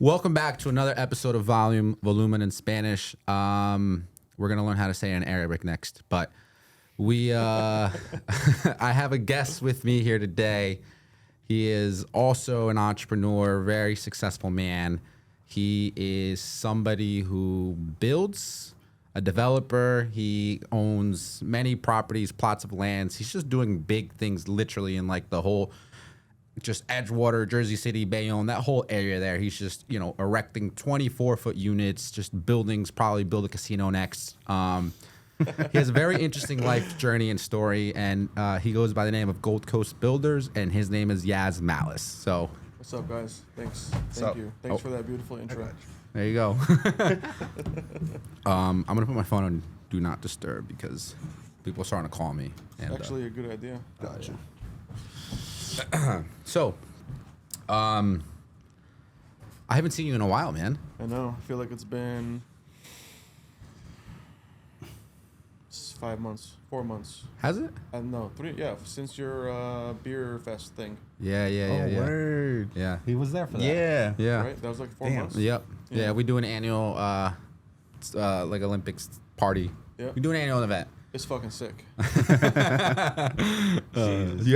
Welcome back to another episode of Volumen in Spanish. We're gonna learn how to say it in Arabic next, but we I have a guest with me here today. He is also an entrepreneur, very successful man. He is somebody who builds, a developer. He owns many properties, plots of lands. He's just doing big things, literally in like the whole. Just Edgewater, Jersey City, Bayonne, that whole area there. He's just, erecting 24-foot units, just buildings, probably build a casino next. He has a very interesting life journey and story, and he goes by the name of Gold Coast Builders, and his name is Yaz Malas. So, what's up, guys? Thank you. Thanks for that beautiful intro. There you go. I'm going to put my phone on Do Not Disturb because people are starting to call me. And, actually a good idea. Gotcha. So, I haven't seen you in a while, man. I know. I feel like it's been 5 months, 4 months. Has it? No, 3. Yeah, since your beer fest thing. Yeah. Word. Yeah. He was there for that. Yeah. Right? That was like 4 months. Yep. Yeah, we do an annual like Olympics party. Yeah. We do an annual event. It's fucking sick. You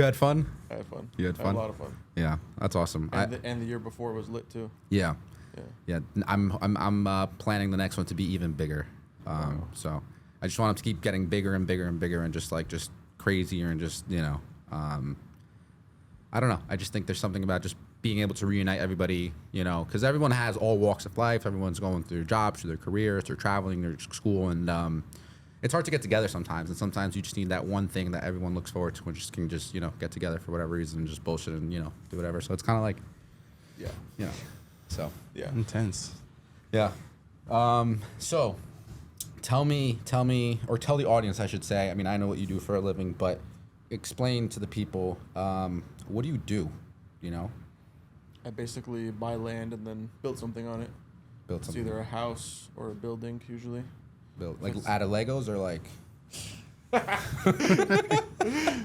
had fun? I had fun. You had fun? I had a lot of fun. Yeah, that's awesome. And the year before was lit too. Yeah. I'm planning the next one to be even bigger. So I just want it to keep getting bigger and bigger and bigger and just crazier and just I don't know. I just think there's something about just being able to reunite everybody, because everyone has all walks of life. Everyone's going through their jobs, through their careers, they're traveling, their school, and it's hard to get together sometimes, and sometimes you just need that one thing that everyone looks forward to and just can get together for whatever reason and just bullshit and do whatever. So it's kind of like, so yeah, intense. Yeah. So tell me, or tell the audience, I should say. I mean, I know what you do for a living, but explain to the people, what do you do? I basically buy land and then build something on it. Build something. It's either a house or a building usually. Build like out of Legos or like.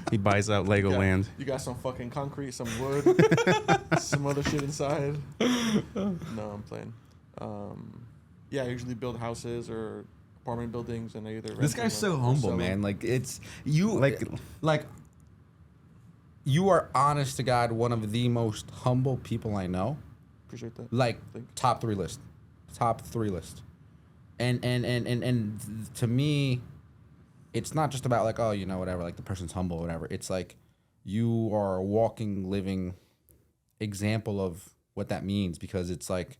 He buys out Lego land. You got some fucking concrete, some wood, some other shit inside. No, I'm playing. I usually build houses or apartment buildings, and I either This guy's so humble, man. Like it's you, like you are honest to God one of the most humble people I know. Appreciate that. Like top three list. And to me, it's not just about like, whatever, like the person's humble or whatever. It's like you are a walking, living example of what that means, because it's like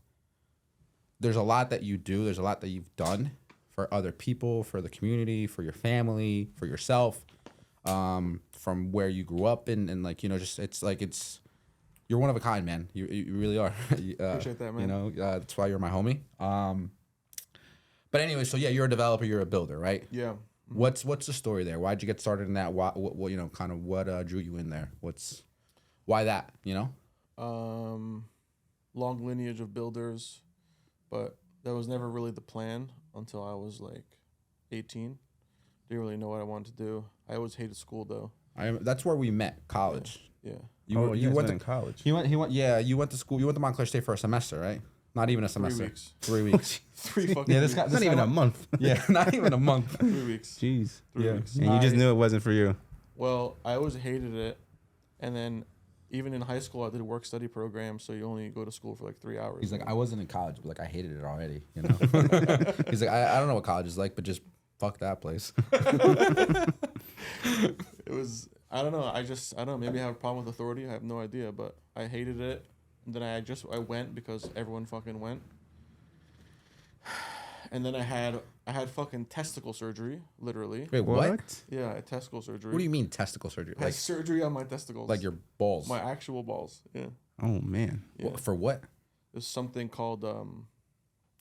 there's a lot that you do. There's a lot that you've done for other people, for the community, for your family, for yourself, from where you grew up in, and you're one of a kind, man. You really are. Appreciate that, man. That's why you're my homie. But anyway, so you're a developer, you're a builder, right? Yeah. What's the story there? Why'd you get started in that? What drew you in there? Why that? Long lineage of builders, but that was never really the plan until I was like 18. Didn't really know what I wanted to do. I always hated school though. That's where we met, college. Yeah. You went to college. He went. Yeah, you went to school. You went to Montclair State for a semester, right? Not even a semester. 3 weeks. 3 weeks. 3 fucking This weeks. not even a month. Yeah, not even a month. 3 weeks. Jeez. 3 weeks. And you just knew it wasn't for you. Well, I always hated it, and then even in high school, I did a work-study program, so you only go to school for like 3 hours. He's like, I wasn't in college, but like I hated it already. He's like, I don't know what college is like, but just fuck that place. It was, I don't know. I don't know. Maybe I have a problem with authority. I have no idea, but I hated it. And then I went because everyone fucking went. And then I had fucking testicle surgery, literally. Wait, what? Yeah, I had testicle surgery. What do you mean testicle surgery? I had surgery on my testicles. Like your balls? My actual balls, yeah. Oh, man. Yeah. For what? There's something called, Do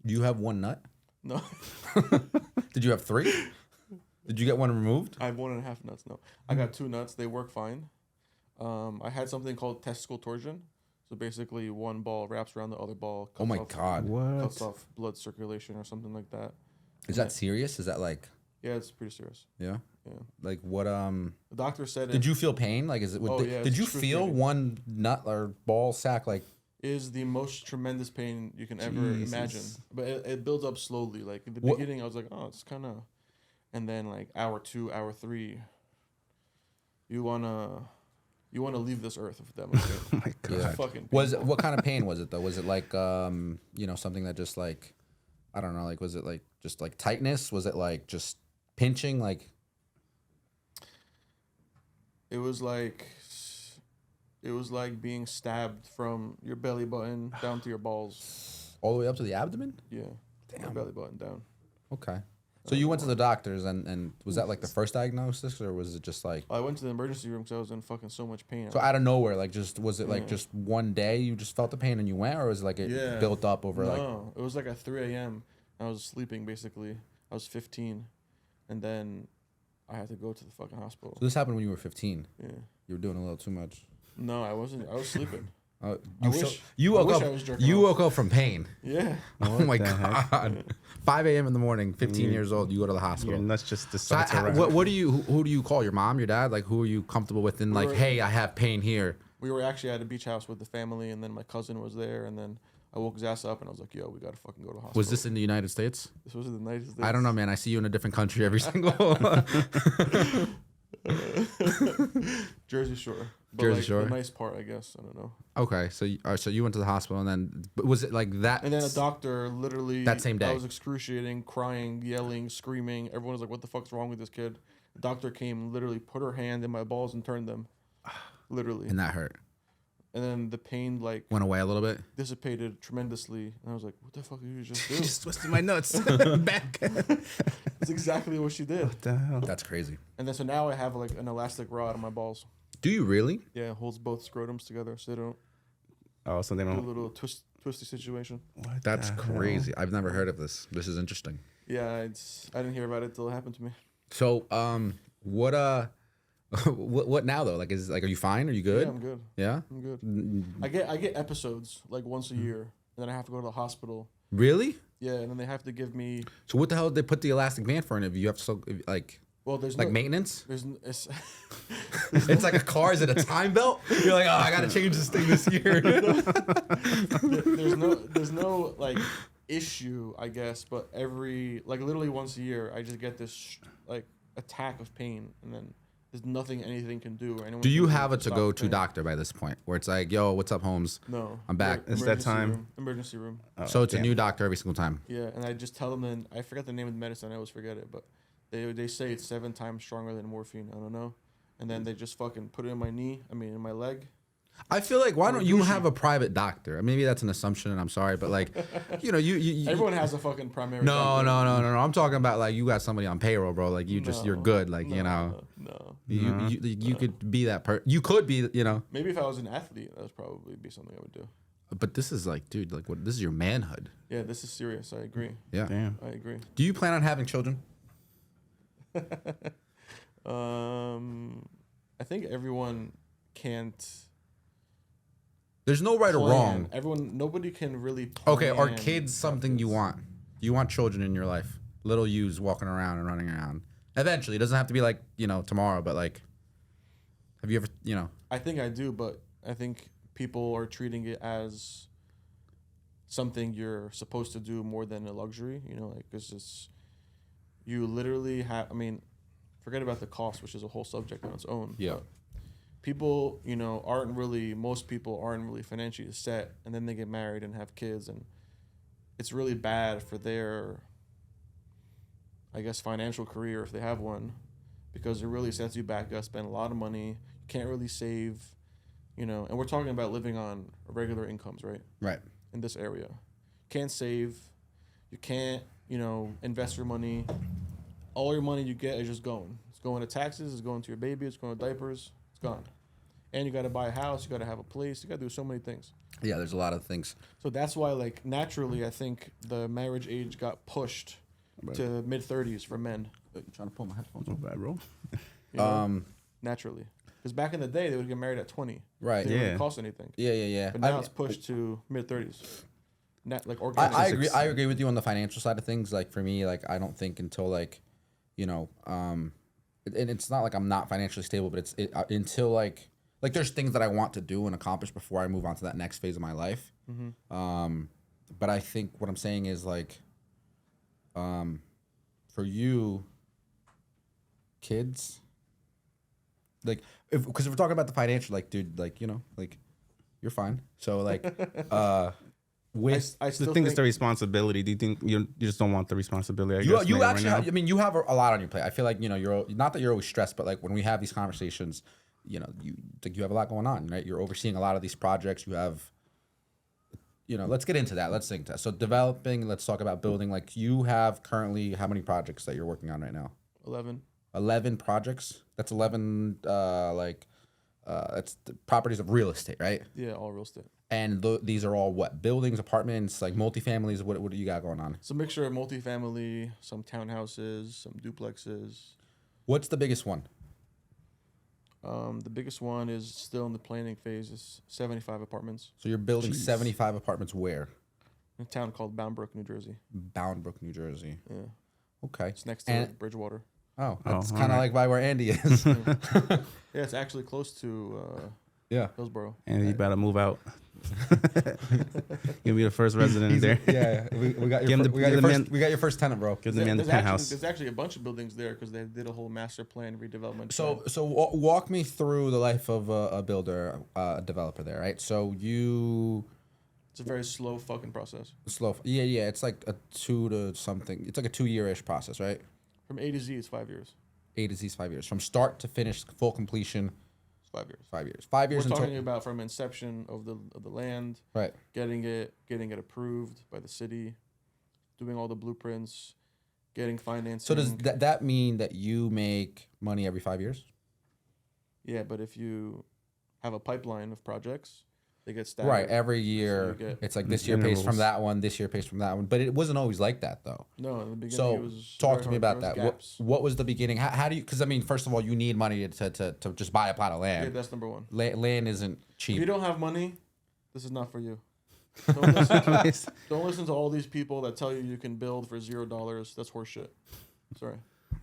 you have one nut? no. Did you have 3? Did you get one removed? I have 1.5 nuts, no. I got 2 nuts. They work fine. I had something called testicle torsion. So basically, one ball wraps around the other ball. Oh my God! Cuts off blood circulation or something like that. Is that serious? Is that like? Yeah, it's pretty serious. Yeah. Yeah. Like what? The doctor said. Did you feel pain? Like, is it? Oh, yeah, did you feel one nut or ball sack like is the most tremendous pain you can ever Jesus. imagine. But it builds up slowly. Like in the What- beginning, I was like, oh, it's kind of, and then like hour 2, hour 3, you wanna leave this earth if that makes sense. Oh my God. It's fucking Was it, painful. what kind of pain was it though? Was it like something that just like, I don't know, like was it like just like tightness? Was it like just pinching? Like It was like being stabbed from your belly button down to your balls. all the way up to the abdomen? Yeah, my belly button down. Okay. So you went to the doctors and was that like the first diagnosis or was it just like I went to the emergency room because I was in fucking so much pain. so out of nowhere? Like just was it like Yeah. just one day you just felt the pain and you went, or was it like it Yeah. built up over like? No, it was like at 3 a.m. I was sleeping basically. I was 15, and then I had to go to the fucking hospital. So this happened when you were 15. Yeah. You were doing a little too much. No, I wasn't. I was sleeping. You I wish- you I woke wish up. I was jerking You off. woke up from pain. Yeah. Oh my the heck? God. 5 a.m. in the morning, 15 You- years old. You go to the Your hospital. nuts just So decide to run. what do you who do you call your mom, your dad? Like who are you comfortable with? And like, We're- hey, I have pain here. We were actually at a beach house with the family, and then my cousin was there, and then I woke his ass up, and I was like, "Yo, we gotta fucking go to the hospital." Was this in the United States? This was in the United States. I don't know, man. I see you in a different country every single. Jersey Shore. But Jersey like, Shore. The nice part, I guess. I don't know. Okay, so so you went to the hospital, and then but was it like that? And then a doctor literally That same day. I was excruciating, crying, yelling, screaming. Everyone was like, "What the fuck's wrong with this kid?" The doctor came, literally put her hand in my balls and turned them, literally. And that hurt. And then the pain like Went away a little bit. dissipated tremendously. And I was like, "What the fuck did you just do?" Just twisted my nuts back. That's exactly what she did. What the hell? That's crazy. And then so now I have like an elastic rod on my balls. Do you really? Yeah, it holds both scrotums together so they don't Oh, so they do a don't. little twisty situation. What That's the hell? crazy. I've never heard of this. This is interesting. Yeah, I didn't hear about it till it happened to me. So, what what now though? Like, are you fine? Are you good? Yeah, I'm good. Yeah. I'm good. I get episodes like once a year, and then I have to go to the hospital. Really? Yeah, and then they have to give me. So what the hell did they put the elastic band for? And if you have to like Well, there's like no, maintenance? it's It's like a car. Is it a time belt? You're like, oh, I gotta change this thing this year. there's no like issue, I guess, but every like literally once a year, I just get this like attack of pain, and then there's nothing anything can do. Or anyone Do you can have a stop the to-go-to pain. doctor by this point, where it's like, yo, what's up, Holmes? No, I'm back. It's that time. Emergency room. Oh, So it's a damn. new doctor every single time. Yeah, and I just tell them, and I forget the name of the medicine. I always forget it, but they say it's 7 times stronger than morphine. I don't know. And then they just fucking put it in my knee. I mean, in my leg. I feel like why don't you Gucci. have a private doctor? Maybe that's an assumption, and I'm sorry, but like, you Everyone has a fucking primary. No, doctor. no. I'm talking about like you got somebody on payroll, bro. Like you're No, good. Like you know, No. you could be that person. You could be, Maybe if I was an athlete, that would probably be something I would do. But this is like, dude, like what? This is your manhood. Yeah, this is serious. I agree. Yeah. Damn. I agree. Do you plan on having children? I think everyone can't. There's no right or plan. wrong. Nobody can really. Plan Okay, are kids something you this. want? You want children in your life? Little yous walking around and running around. Eventually, it doesn't have to be like tomorrow, but like, have you ever I think I do, but I think people are treating it as something you're supposed to do more than a luxury. Like it's you literally have. I mean, forget about the cost, which is a whole subject on its own. Yeah. but people, most people aren't really financially set, and then they get married and have kids, and it's really bad for their, I guess, financial career if they have one, because it really sets you back. You gotta spend a lot of money. You can't really save, and we're talking about living on regular incomes, right? right? In this area, can't save. You can't, invest your money. All your money you get is just going. It's going to taxes. It's going to your baby. It's going to diapers. It's gone. And you got to buy a house. You got to have a place. You got to do so many things. Yeah, there's a lot of things. So that's why, like, naturally, I think the marriage age got pushed to mid-30s for men. I'm trying to pull my headphones. No bad, bro. you know? Naturally. Because back in the day, they would get married at 20. Right. It didn't really Yeah. cost anything. Yeah. But now it's pushed to mid-30s. Like organic. I agree. I agree with you on the financial side of things. Like for me, like I don't think until like, and it's not like I'm not financially stable, but it's until like like there's things that I want to do and accomplish before I move on to that next phase of my life. But I think what I'm saying is like, for you, kids, like, because if we're talking about the financial, like, dude, like, you know, like, you're fine. So like, with I still The thing is the responsibility. Do you think you just don't want the responsibility? you guess, actually, right now? have, I mean, you have a lot on your plate. I feel like, you know, you're not that you're always stressed, but like when we have these conversations, you know, you have a lot going on, right? You're overseeing a lot of these projects. You have, you know, let's get into that. Let's think that. So developing, let's talk about building. Like you have currently how many projects that you're working on right now? 11 projects. That's 11, that's the properties of real estate, right? Yeah, all real estate. And these are all what? Buildings, apartments, like multifamilies? What do you got going on? It's a mixture of multifamily, some townhouses, some duplexes. What's the biggest one? The biggest one is still in the planning phase. It's 75 apartments So you're building Jeez. 75 apartments where? in a town called Bound Brook, New Jersey. Bound Brook, New Jersey. Yeah, Okay. it's next to And- Bridgewater. Oh, that's Oh, kind of alright. like by where Andy is. Yeah, it's actually close to Yeah. Hillsborough. And you better move out. You'll be the first resident there. Yeah, we got Give him the- give the man- we got your first tenant, bro. Give the man the penthouse. There's actually a bunch of buildings there because they did a whole master plan redevelopment. So walk me through the life of a builder, a developer there, right? So you it's a very slow fucking process. yeah, it's like a 2-year-ish process, right? From A to Z, it's 5 years. A to Z is 5 years, from start to finish, full completion, It's 5 years. 5 years. 5 years We're until talking about from inception of the land, right. getting it approved by the city, doing all the blueprints, getting financing. So does that mean that you make money every 5 years? Yeah, but if you have a pipeline of projects, they get staggered. Right, every year you get it's like this year pays from intervals. that one, this year pays from that one, but it wasn't always like that though. No, in the beginning it So was talk very to me hard. about There that. was gaps. What was the beginning? How do you? Because I mean, first of all, you need money to just buy a plot of Yeah, land. that's number one. Land isn't If you cheap. don't have money, this is not for you. Don't listen, don't listen to all these people that tell you can build for $0. That's horseshit. Sorry.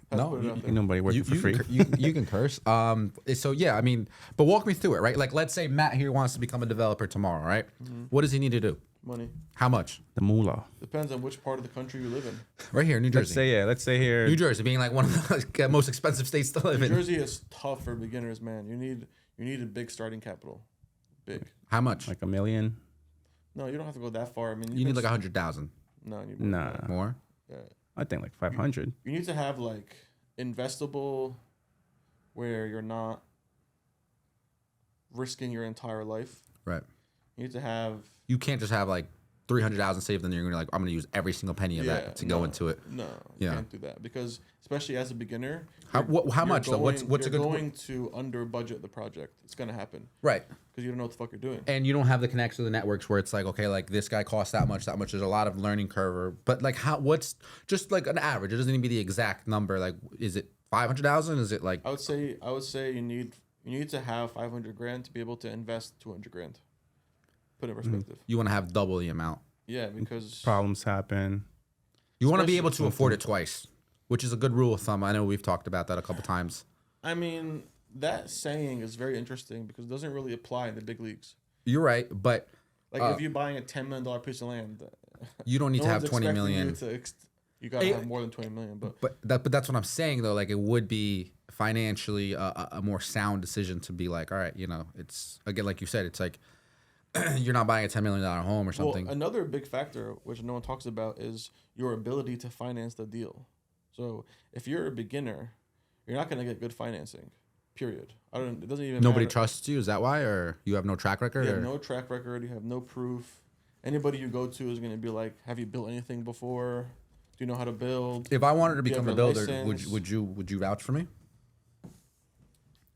Had to No, put it out there. Nobody working for free. You can curse. So yeah, I mean, but walk me through it, right? Like, let's say Matt here wants to become a developer tomorrow, right? What does he need to do? Money. How much? The moolah. Depends on which part of the country you live in. Right here, New Jersey. Let's say here. New Jersey being like one of the most expensive states to live New in. Jersey is tough for beginners, man. You need a big starting capital. Big. How much? Like $1 million. No, you don't have to go that far. I mean, You need like 100,000 no, you need Nah. more. Yeah. I think like 500. You need to have like investable, where you're not risking your entire life. Right. You need to have. You can't just have like 300,000 saved, and then you're gonna like, I'm gonna use every single penny of that to go into it. No, you Yeah. can't do that because especially as a beginner. How you're much though? What's a you're good going to under budget the project. It's gonna happen right? because you don't know what the fuck you're doing. And you don't have the connection to the networks where it's like, okay, like this guy costs that much. There's a lot of learning curve. But like, what's just like an average? It doesn't need to be the exact number. Like, is it 500,000? Is it like? I would say you need to have 500 grand to be able to invest 200 grand. Put it in perspective. You want to have double the amount. Yeah, because Problems happen. You want to be Especially able to afford it twice, which is a good rule of thumb. I know we've talked about that a couple times. I mean that saying is very interesting because it doesn't really apply in the big leagues. You're right, but Like if you're buying a $10 million piece of land, you don't need to no have one's 20 expecting million. You gotta have more than 20 million. But But that's what I'm saying though. Like it would be financially a more sound decision to be like, all right, you know, it's again like you said, it's like you're not buying a $10 million home or something. Well, another big factor which no one talks about is your ability to finance the deal. So if you're a beginner, you're not gonna get good financing. Period. It doesn't even Nobody matter. trusts you. Is that why, or you have no track record? You have or? no track record. You have no proof. Anybody you go to is gonna be like, "Have you built anything before? Do you know how to build?" If I wanted to Do you become have a a builder, license? would you vouch for me?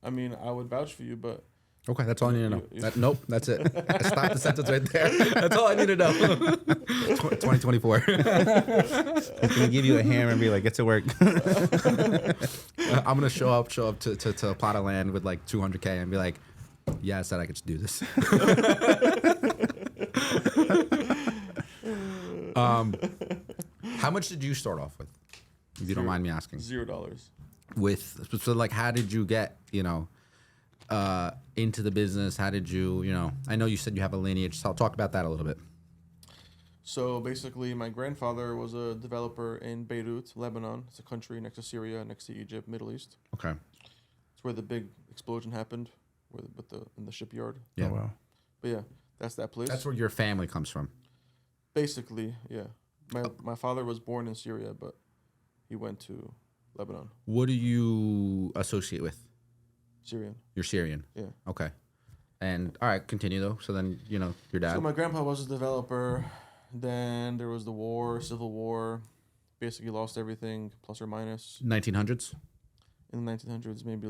I mean, I would vouch for you, but Okay, that's all I need to know. You- Nope, that's it. Stop the sentence right there. That's all I need to know. 2024. Can give you a hammer and be like, get to work. I'm gonna show up to a plot of land with like 200K and be like, yeah, I said I could just do this. How much did you start off with? If you don't mind me asking. $0. So like, how did you get, into the business? How did you, I know you said you have a lineage, so I'll talk about that a little bit. So basically, my grandfather was a developer in Beirut, Lebanon. It's a country next to Syria, next to Egypt, Middle East. Okay. It's where the big explosion happened, in the shipyard. Yeah. Oh, wow. But yeah, that's that place. That's where your family comes from. Basically, yeah. My father was born in Syria, but he went to Lebanon. What do you associate with? Syrian. You're Syrian. Yeah. Okay. And all right, continue though. So then, your dad. So my grandpa was a developer. Then there was the war, civil war. Basically lost everything, plus or minus. 1900s? In the 1900s, maybe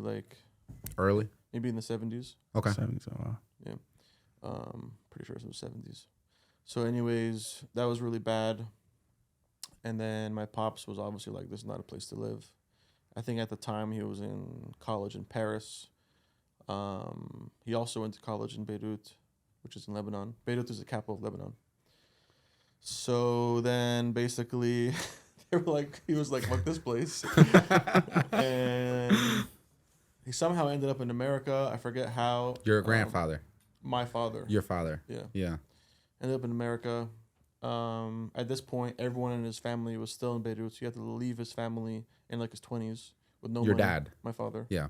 Early? maybe in the 70s. Okay. 70s, oh, wow. Yeah. Pretty sure it was 70s. So anyways, that was really bad. And then my pops was obviously like, this is not a place to live. I think at the time he was in college in Paris. He also went to college in Beirut, which is in Lebanon. Beirut is the capital of Lebanon. So then basically he was like, fuck this place. And he somehow ended up in America. I forget how. Your grandfather. My father. Your father. Yeah. Yeah. Ended up in America. At this point, everyone in his family was still in Beirut. So he had to leave his family in his 20s with no Your money. dad. My father. Yeah.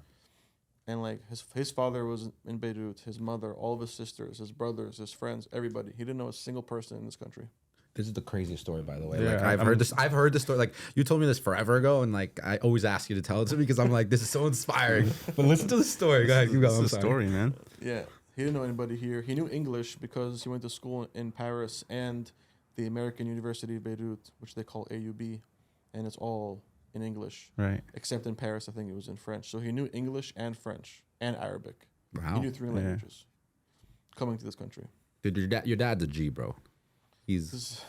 And his father was in Beirut, his mother, all of his sisters, his brothers, his friends, everybody. He didn't know a single person in this country. This is the craziest story, by the way. Yeah, I've heard this. I've heard this story. You told me this forever ago, and I always ask you to tell it to me because I'm like, this is so inspiring. But listen to the story. Go ahead, keep going. It's a story, man. Yeah, he didn't know anybody here. He knew English because he went to school in Paris and the American University of Beirut, which they call AUB, and it's all in English. Right. Except in Paris, I think it was in French. So he knew English and French and Arabic. Wow. He knew 3 languages coming to this country. Dude, your dad's a G, bro. He's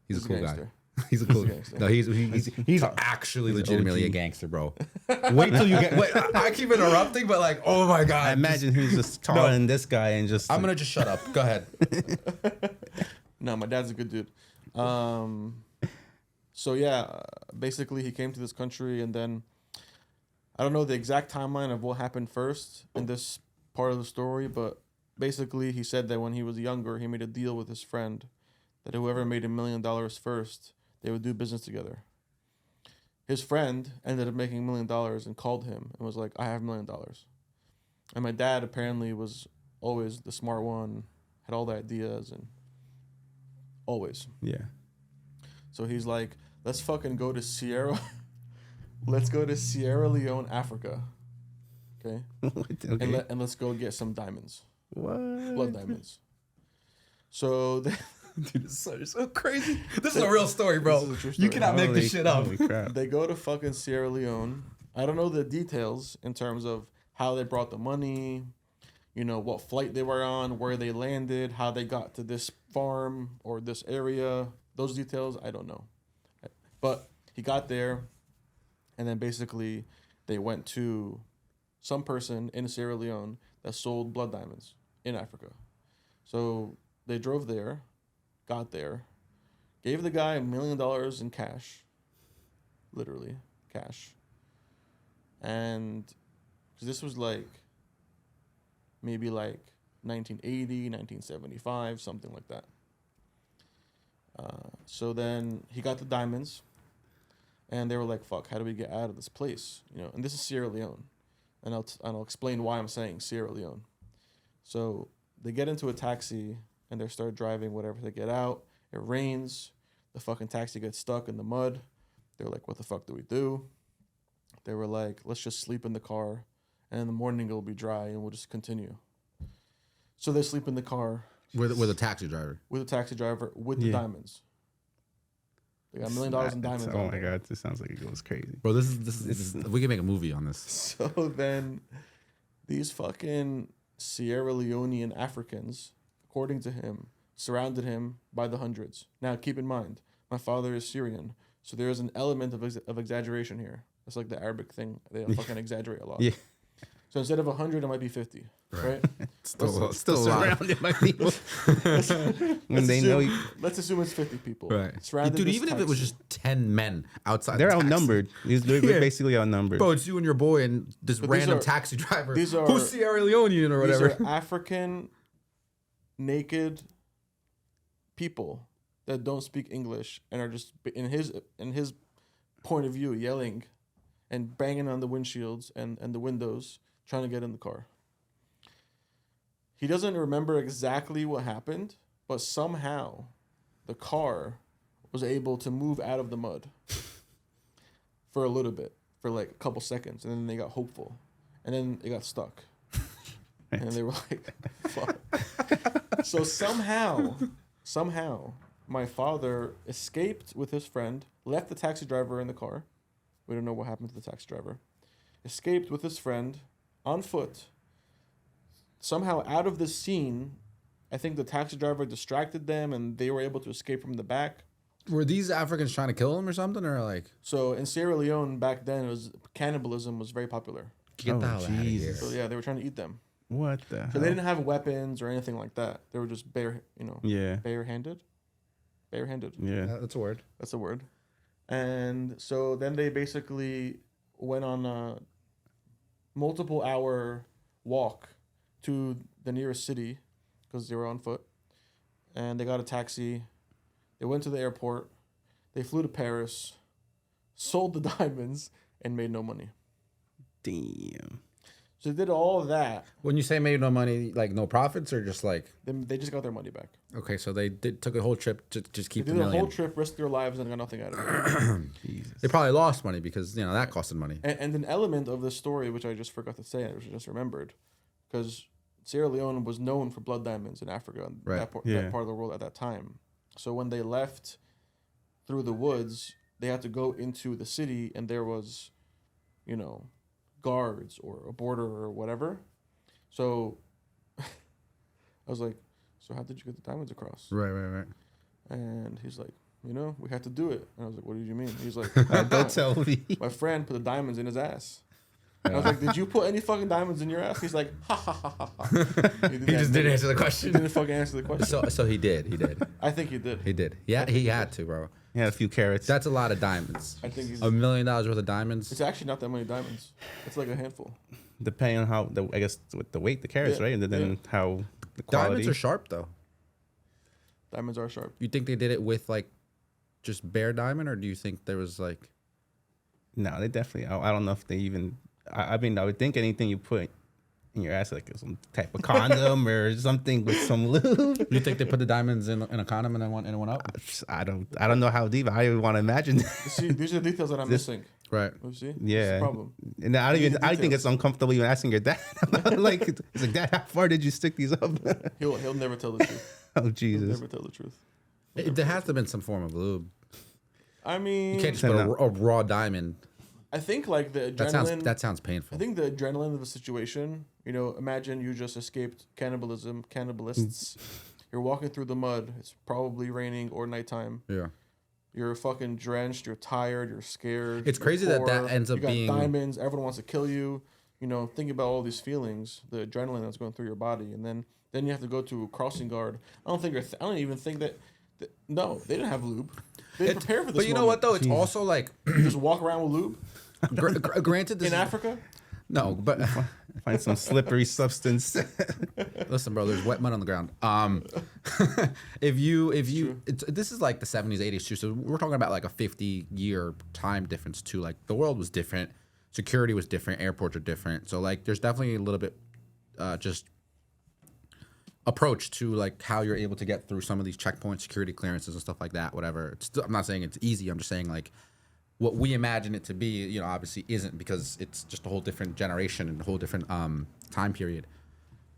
a cool guy. gangster. He's a cool He's a guy. gangster. No, he's actually He's legitimately OG. a gangster, bro. Wait till you get. Wait, I keep interrupting, but oh my god! I imagine he's just taller than this guy and just. I'm gonna just shut up. Go ahead. No, my dad's a good dude. So yeah, basically he came to this country, and then I don't know the exact timeline of what happened first in this part of the story, but basically he said that when he was younger, he made a deal with his friend that whoever made $1 million first, they would do business together. His friend ended up making $1 million and called him and was like, I have $1 million. And my dad apparently was always the smart one, had all the ideas, and always. Yeah. So he's like, let's fucking go to let's go to Sierra Leone, Africa. Okay? Okay. And let's go get some diamonds. What? Blood diamonds. So Dude, this is so crazy. This is a real story, bro. This is a true You story. cannot make this shit up. Holy crap. they go to fucking Sierra Leone. I don't know the details in terms of how they brought the money, what flight they were on, where they landed, how they got to this farm or this area. Those details, I don't know. But he got there, and then basically they went to some person in Sierra Leone that sold blood diamonds in Africa. So they drove there, got there, gave the guy $1 million in cash, literally cash. And because this was maybe 1980, 1975, something like that. So then he got the diamonds, and they were like, fuck, how do we get out of this place? And this is Sierra Leone. And I'll explain why I'm saying Sierra Leone. So they get into a taxi, and they start driving, whatever. They get out. It rains. The fucking taxi gets stuck in the mud. They're like, what the fuck do we do? They were like, let's just sleep in the car, and in the morning it'll be dry, and we'll just continue. So they sleep in the car. With a taxi driver. With a taxi driver, with the diamonds. They got $1 million in diamonds. Oh my god, this sounds like it goes crazy. Bro, this is we can make a movie on this. So then these fucking Sierra Leonean Africans, according to him, surrounded him by the hundreds. Now, keep in mind, my father is Syrian, so there is an element of exaggeration here. It's like the Arabic thing. They fucking exaggerate a lot. Yeah. So instead of 100, it might be 50, right? Still a lot. surrounded by people. When they know Let's assume it's 50 people. Right. Surrounded Dude, this even if it was taxi. just 10 men outside they're the taxi. outnumbered. They're Yeah. basically outnumbered. Bro, it's you and your boy and this But random these are- taxi driver these are- who's Sierra Leonean or These whatever. are African naked people that don't speak English and are just in his point of view yelling and banging on the windshields and the windows trying to get in the car. He doesn't remember exactly what happened, but somehow the car was able to move out of the mud for a little bit, for like a couple seconds, and then they got hopeful, and then it got stuck. And they were like, fuck. So somehow, my father escaped with his friend, left the taxi driver in the car. We don't know what happened to the taxi driver. Escaped with his friend on foot. Somehow out of the scene, I think the taxi driver distracted them and they were able to escape from the back. Were these Africans trying to kill him or something? Or like, So in Sierra Leone back then, cannibalism was very popular. get the hell out of here. Jesus. So yeah, they were trying to eat them. What the hell? So they didn't have weapons or anything like that. They were just Yeah. barehanded. Barehanded. Yeah. That's a word. That's a word. And so then they basically went on a multiple hour walk to the nearest city because they were on foot. And they got a taxi. They went to the airport. They flew to Paris, sold the diamonds, and made no money. Damn. So they did all of that. When you say made no money, like no profits or just like, They just got their money back. okay, so they took a whole trip to just keep They the did the million. whole trip, risked their lives, and got nothing out of it. Jesus. They probably lost money because, that costed money. And an element of this story, which I just forgot to say, which I just remembered, because Sierra Leone was known for blood diamonds in Africa, Right. that part Yeah. of the world at that time. So when they left through the woods, they had to go into the city, and there was, guards or a border or whatever. So I was like, so how did you get the diamonds across? Right. And he's like, we had to do it. And I was like, what did you mean? He's like, Don't tell me. my friend put the diamonds in his ass. And I was like, did you put any fucking diamonds in your ass? He's like, ha ha ha ha ha. He just didn't answer the He question. didn't fucking answer the question. So he did. I think he did. He did. Yeah, he had to, bro. He had a few carrots. That's a lot of diamonds. I think he's. $1 million worth of diamonds. It's actually not that many diamonds. It's like a handful. Depending on how, I guess, with the weight, the carrots, Yeah, right? And then how the quality. Diamonds are sharp though. Diamonds are sharp. You think they did it with like just bare diamond, or do you think there was like? No, they definitely. I don't know if they even. I mean, I would think anything you put in your ass, like some type of condom or something with some lube. You think they put the diamonds in a condom and then one up? I don't know how deep. I don't want to imagine. You see, these are the details that I'm missing. Right. You see? This is Yeah. the problem. And I These are think details. it's uncomfortable even asking your dad. Like, it's like, Dad, how far did you stick these up? He'll never tell the truth. Oh He'll Jesus! never tell the truth. There has to have been some form of lube. I mean, You can't just put a raw diamond. I think like the That adrenaline. sounds painful. I think the adrenaline of the situation. Imagine you just escaped cannibalism, cannibalists. You're walking through the mud. It's probably raining or nighttime. Yeah. You're fucking drenched. You're tired. You're scared. It's you're crazy that poor, ends up you got being- diamonds. Everyone wants to kill you. Think about all these feelings, the adrenaline that's going through your body, and then you have to go to a crossing guard. I don't even think that. No, they didn't have lube. They didn't prepare for this. But you know what though? It's also like, You just walk around with lube granted, this in is- Africa. No, but Find some slippery substance. listen, bro. There's wet mud on the ground. This is like the 70s, 80s too. So we're talking about like a 50-year time difference too. Like the world was different, security was different, airports are different. So like, there's definitely a little bit just approach to like how you're able to get through some of these checkpoint security clearances and stuff like that. Whatever. I'm not saying it's easy. I'm just saying like what we imagine it to be, obviously isn't, because it's just a whole different generation and a whole different time period.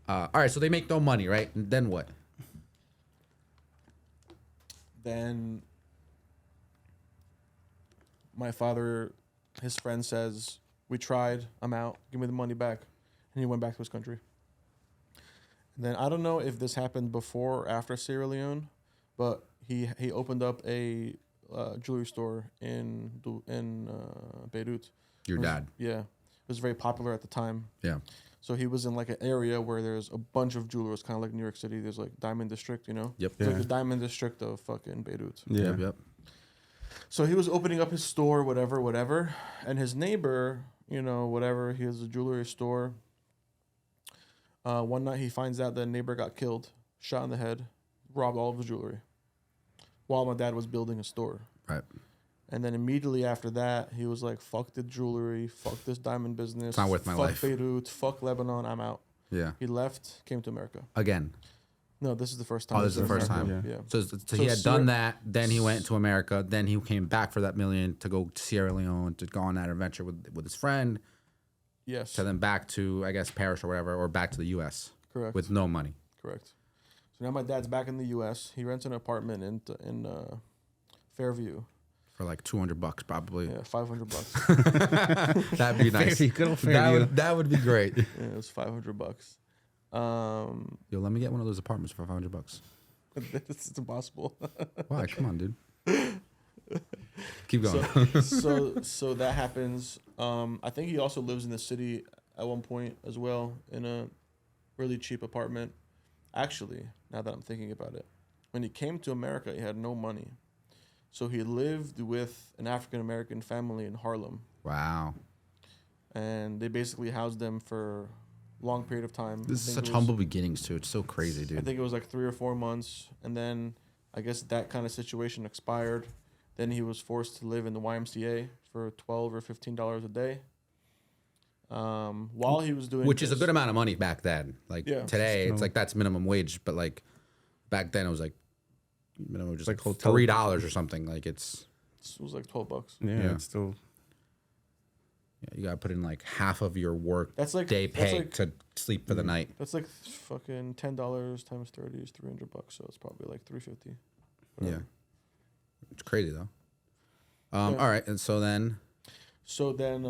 All right, so they make no money, right? And then what? Then my father, his friend says, "We tried. I'm out. Give me the money back." And he went back to his country. And then I don't know if this happened before or after Sierra Leone, but he opened up a jewelry store in Beirut. Your dad. Yeah, was very popular at the time. Yeah. So he was in like an area where there's a bunch of jewelers, kind of like New York City. There's like Diamond District, you know? Yep. It's like Yeah. the Diamond District of fucking Beirut. Yeah. Yep. So he was opening up his store, whatever. And his neighbor, you know, whatever, he has a jewelry store. One night he finds out that a neighbor got killed, shot in the head, robbed all of his jewelry while my dad was building a store. Right. And then immediately after that, he was like, fuck the jewelry, fuck this diamond business. It's not worth my life. Fuck Beirut, fuck Lebanon, I'm out. Yeah. He left, came to America. Again. No, this is the first time. Oh, this is the first time. Yeah. Yeah. So he had Sierra- done that. Then he went to America. Then he came back for that $1 million to go to Sierra Leone to go on that adventure with his friend. Yes. To then back to, I guess, Paris or whatever, or back to the U.S. Correct. with no money. Correct. So now my dad's back in the U.S. He rents an apartment in Fairview. For like $200 probably. Yeah, $500. That'd be nice. Fairview, good old Fairview. That would be great. Yeah, it was $500. Yo, let me get one of those apartments for $500. This is impossible. Why? Come on, dude. Keep going. So that happens. I think he also lives in the city at one point as well in a really cheap apartment. Actually, now that I'm thinking about it, when he came to America, he had no money. So he lived with an African American family in Harlem, Wow. and they basically housed them for a long period of time. This is I think such it was- humble beginnings, too. It's so crazy, I dude. think it was like 3 or 4 months, and then I guess that kind of situation expired. Then he was forced to live in the YMCA for $12 or $15 a day. While he was doing Which is a this- good amount of money back then. Like Yeah. today, No. it's like that's minimum wage, but like back then it was like minimum just Like like hotel- $3 or something. Like It was like $12. Yeah, Yeah. it's still. you gotta put in like half of your work That's like day that's pay like, to sleep for the night. that's like fucking $10 times 30 is $300. So it's probably like $350. Yeah, it's crazy though. Yeah. All right, and so then So then,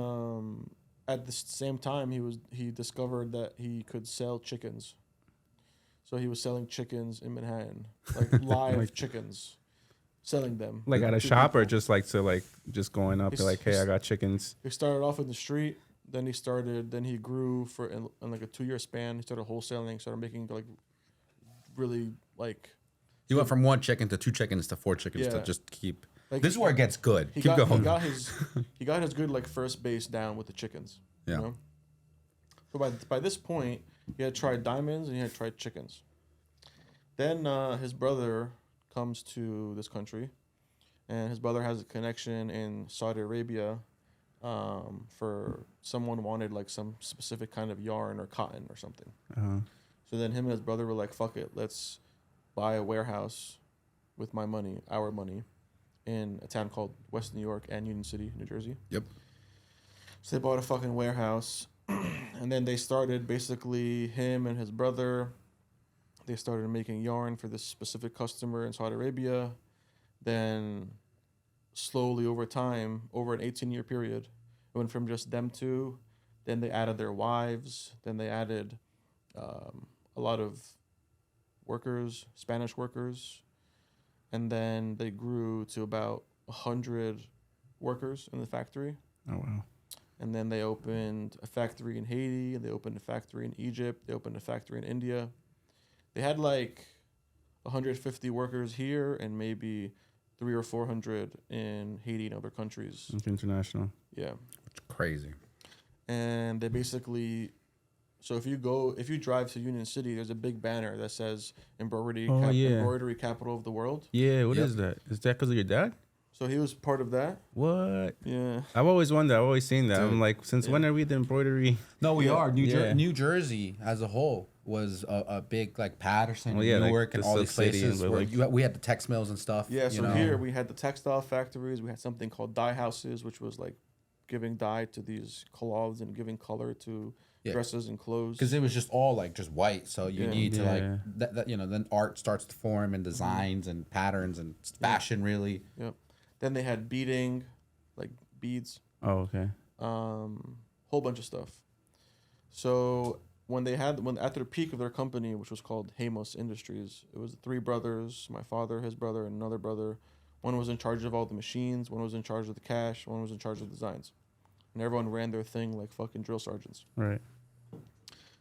at the same time, he discovered that he could sell chickens. So he was selling chickens in Manhattan, like live Like- chickens, selling them. Like at a to shop or people. just like to like just going up He's- and like, hey, he's- I got chickens. He started off in the street. Then he grew in like a 2-year span. He started wholesaling, started making like really like. he went from 1 chicken to 2 chickens to 4 chickens to Yeah. just keep. Like This is where it gets good. He Keep got, going. he got his good like first base down with the chickens. Yeah. You know? So by this point, he had tried diamonds and he had tried chickens. Then his brother comes to this country, and his brother has a connection in Saudi Arabia. For someone wanted like some specific kind of yarn or cotton or something. So then him and his brother were like, "Fuck it, let's buy a warehouse with my money, our money." In a town called West New York and Union City, New Jersey. Yep. So they bought a fucking warehouse, and then they started basically him and his brother. They started making yarn for this specific customer in Saudi Arabia. Then, slowly over time, over an 18-year period, it went from just them two. Then they added their wives. Then they added a lot of workers, Spanish workers. And then they grew to about 100 workers in the factory. Oh wow. And then they opened a factory in Haiti. They opened a factory in Egypt. They opened a factory in India. They had like 150 workers here and maybe 300 or 400 in Haiti and other countries. It's international. Yeah. It's crazy. And they basically, so if you drive to Union City, there's a big banner that says embroidery capital of the world. Yeah, what Yep. is that? Is that because of your dad? So he was part of that. What? Yeah. I've always wondered. I've always seen that. Dude. I'm like, since when are we the embroidery? No, we Yeah. are. Yeah. New Jersey as a whole was a big like Patterson, Well, yeah, like Newark, and the all Silk these City places and where like- we had the text mills and stuff. Yeah, you so know? here we had the textile factories. We had something called dye houses, which was like giving dye to these cloths and giving color to Yeah. dresses and clothes. because it was just all like just white. So you Yeah. need to Yeah. like that you know then art starts to form and designs and patterns and fashion really. Yep. Then they had beading, like beads, Oh, okay. whole bunch of stuff. So after the peak of their company, which was called Hamos Industries, it was 3 brothers, my father, his brother, and another brother. One was in charge of all the machines, one was in charge of the cash, one was in charge of designs. and everyone ran their thing like fucking drill sergeants. Right.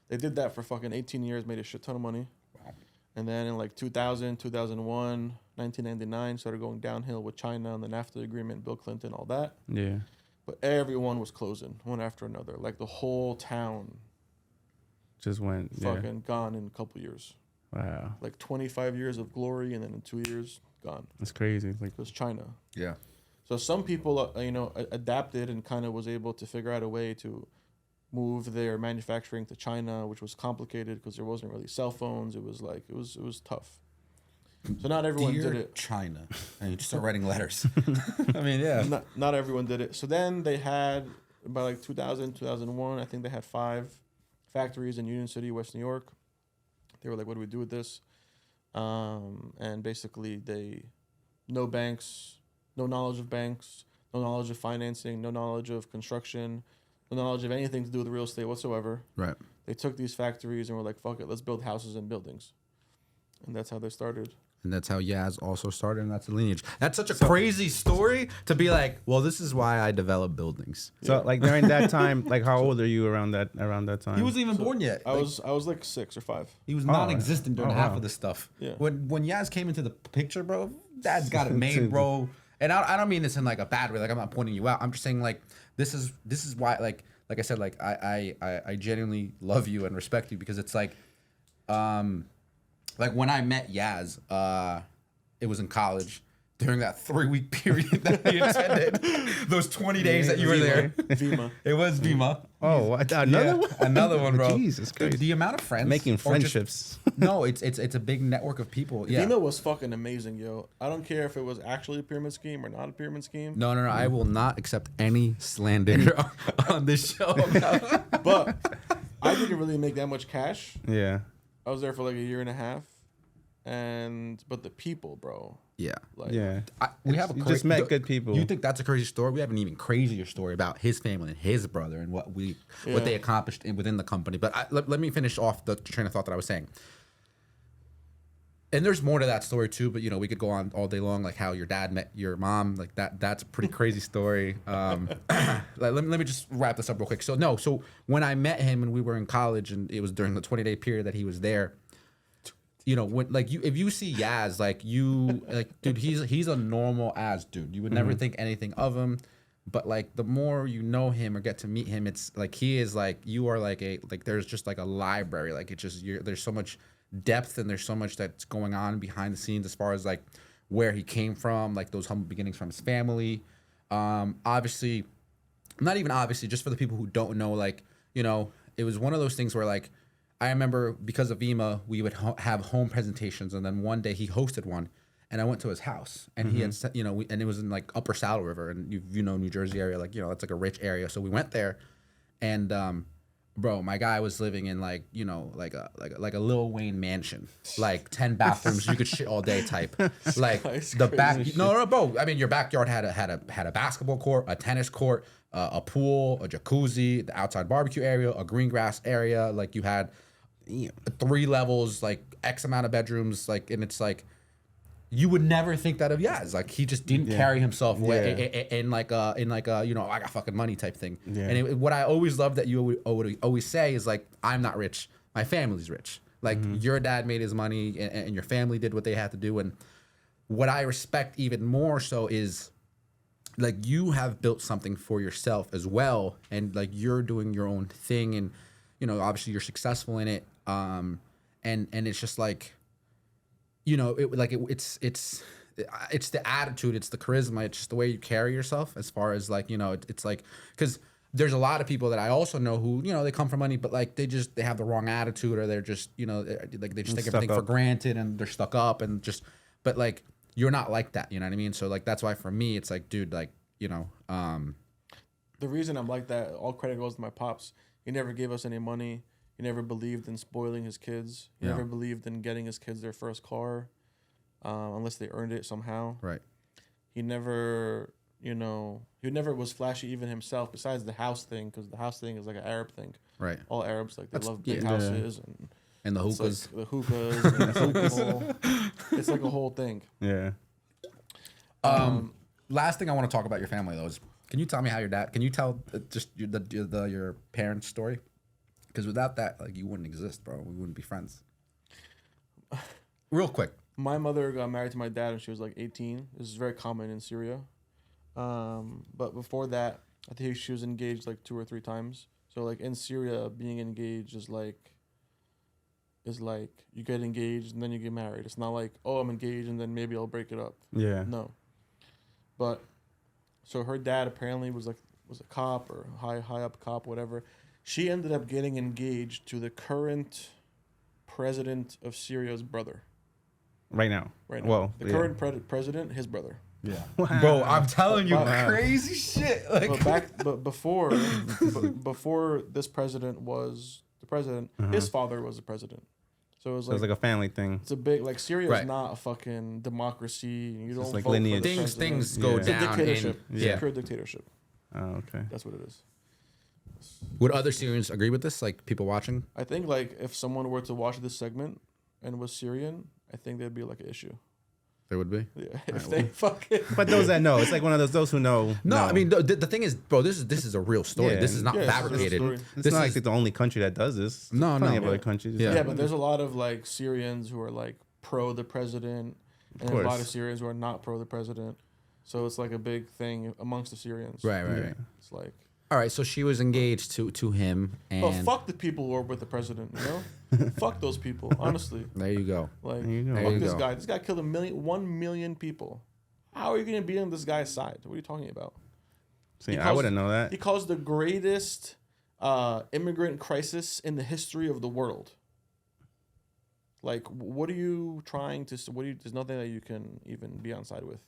They did that for fucking 18 years, made a shit ton of money. And then in like 2000, 2001, 1999, started going downhill with China and the NAFTA agreement, Bill Clinton, all that. Yeah. But everyone was closing one after another. Like the whole town Just went. fucking gone in a couple years. Wow. Like 25 years of glory, and then in 2 years, gone. That's crazy. Like, It was China. Yeah. So some people, adapted and kind of was able to figure out a way to move their manufacturing to China, which was complicated because there wasn't really cell phones. It was like it was tough. So not everyone Dear did it. China. And you just start writing letters. I mean, yeah. Not everyone did it. So then they had by like 2000, 2001, I think they had 5 factories in Union City, West New York. They were like, what do we do with this? And basically no banks, no knowledge of banks, no knowledge of financing, no knowledge of construction, no knowledge of anything to do with real estate whatsoever. Right. They took these factories and were like, fuck it, let's build houses and buildings. And that's how they started. And that's how Yaz also started, and that's the lineage. That's such a crazy story to be like, well, this is why I developed buildings. so like during that time, like how old are you around that time? He wasn't even born yet. I was like 6 or 5. He was non-existent during half wow. of this stuff. Yeah. When Yaz came into the picture, bro, Dad's got it made, bro. And I don't mean this in like a bad way. Like I'm not pointing you out. I'm just saying like this is why like I said, like I genuinely love you and respect you because it's like when I met Yaz, it was in college during that 3-week period that we attended. Those 20 days that you were there. Vima. It was Vima. Oh, another one? Another one, bro. Jesus Dude, Christ. the amount of friends Making or just- friendships. no, it's a big network of people. Yeah. Vima was fucking amazing, yo. I don't care if it was actually a pyramid scheme or not a pyramid scheme. No. I will not accept any slander on this show. But I didn't really make that much cash. Yeah. I was there for like a year and a half. But the people, bro. Yeah. Like, Yeah. We have a You just met good people. You think that's a crazy story? We have an even crazier story about his family and his brother and what they accomplished within the company. But let me finish off the train of thought that I was saying. And there's more to that story too, but we could go on all day long, like how your dad met your mom, like that's a pretty crazy story. Let me just wrap this up real quick. So when I met him and we were in college, and it was during the 20-day period that he was there. If you see Yaz, dude, he's a normal ass dude. You would never think anything of him, but like the more you know him or get to meet him, it's like he is like you are like there's just like a library. Like it's just there's so much depth and there's so much that's going on behind the scenes as far as like where he came from, like those humble beginnings from his family. Obviously, not even obviously, just for the people who don't know, it was one of those things where like. I remember because of Vima, we would have home presentations, and then one day he hosted one, and I went to his house, and he had, and it was in like Upper Saddle River, and New Jersey area, that's like a rich area. So we went there, and bro, my guy was living in like a Lil Wayne mansion, like 10 bathrooms, you could shit all day type, like the back. No, bro. I mean, your backyard had a basketball court, a tennis court, a pool, a jacuzzi, the outside barbecue area, a green grass area. Like you had 3 levels, like X amount of bedrooms, like, and it's like you would never think that of Yaz. Like he just didn't carry himself in like a I got fucking money type thing. Yeah. And what I always love that you would always say is like, I'm not rich, my family's rich. Like your dad made his money and your family did what they had to do. And what I respect even more so is like you have built something for yourself as well, and like you're doing your own thing, and obviously you're successful in it. And it's just like, it's the attitude, it's the charisma, it's just the way you carry yourself as far as like, it's like, because there's a lot of people that I also know who, they come from money, but like they have the wrong attitude, or they're just, like they just take everything for granted and they're stuck up and just, but like, you're not like that, you know what I mean? So like, that's why for me, it's like, dude, like, the reason I'm like that, all credit goes to my pops. He never gave us any money. He never believed in spoiling his kids. He never believed in getting his kids their first car, unless they earned it somehow. Right. He never, he never was flashy even himself, besides the house thing, because the house thing is like an Arab thing. Right. All Arabs, like, they love big houses and the hookahs. Like the hookahs. And the it's like a whole thing. Yeah. Last thing I want to talk about your family, though, is Can you tell me how your dad? Can you tell just your parents' story? Because without that, like, you wouldn't exist, bro. We wouldn't be friends. Real quick. My mother got married to my dad when she was like 18. This is very common in Syria. But before that, I think she was engaged like 2 or 3 times. So like in Syria, being engaged is like you get engaged and then you get married. It's not like, oh, I'm engaged and then maybe I'll break it up. Yeah. No. But so her dad apparently was a cop or high up cop, whatever. She ended up getting engaged to the current president of Syria's brother. Right now. Well, the current president, his brother. Yeah. Wow. Bro, I'm telling you, Wow. crazy shit. Like, But before this president was the president, his father was the president. So it was So it's like a family thing. it's a big, like, Syria Right. is not a fucking democracy. You don't like vote lineage. for the things president. go It's a down. dictatorship. In, It's yeah. a pure dictatorship. Oh, okay. That's what it is. Would other Syrians agree with this? Like, people watching? I think, like, if someone were to watch this segment and was Syrian, I think there'd be like an issue. There would be. Yeah, if they fucking. But those that know, it's like one of those who know. No, I mean the thing is, bro, this is a real story. Yeah. This is not Yeah, it's a real fabricated. story. It's This not like is it's the only country that does this. No, There's plenty no. of other countries. Yeah. Yeah, but there's a lot of like Syrians who are like pro the president, and there's a lot course. of Syrians who are not pro the president. So it's like a big thing amongst the Syrians. right. Yeah. It's like, All right, so she was engaged to him, and but fuck the people who are with the president. You know, fuck those people. Honestly, there you go. like There you go. fuck There you this go. guy. This guy killed 1 million people. How are you gonna be on this guy's side? What are you talking about? See, He I calls- wouldn't know that. He caused the greatest immigrant crisis in the history of the world. Like, what are you trying to? There's nothing that you can even be on side with.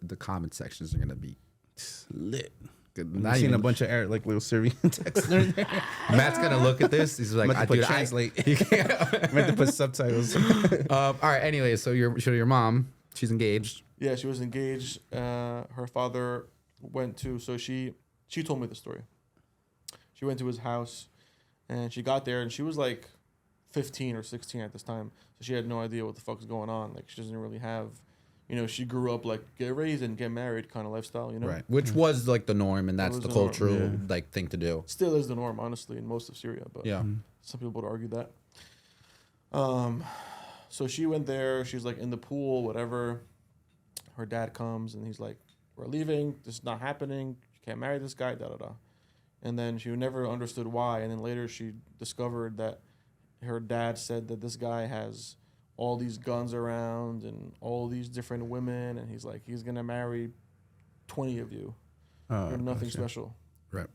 The comment sections are gonna be lit. Good. I've Not seen even, a bunch of like little Syrian texts. Matt's gonna look at this. He's like, I'm about to put dude, translate. I'm meant to put subtitles. all right. Anyway, so your mom, she's engaged. Yeah, she was engaged. Her father went to. So she told me the story. She went to his house, and she got there, and she was like 15 or 16 at this time. So she had no idea what the fuck is going on. Like, she doesn't really have, she grew up like get raised and get married kind of lifestyle. Right. Which was like the norm, and that's was the the norm, cultural yeah. like thing to do. Still is the norm, honestly, in most of Syria. But Yeah. some people would argue that. So she went there. She's like in the pool, whatever. Her dad comes and he's like, "We're leaving. This is not happening. You can't marry this guy." Da da da. And then she never understood why. And then later she discovered that her dad said that this guy has all these guns around and all these different women, and he's like, he's gonna marry 20 of you. You're nothing gotcha. special. Right.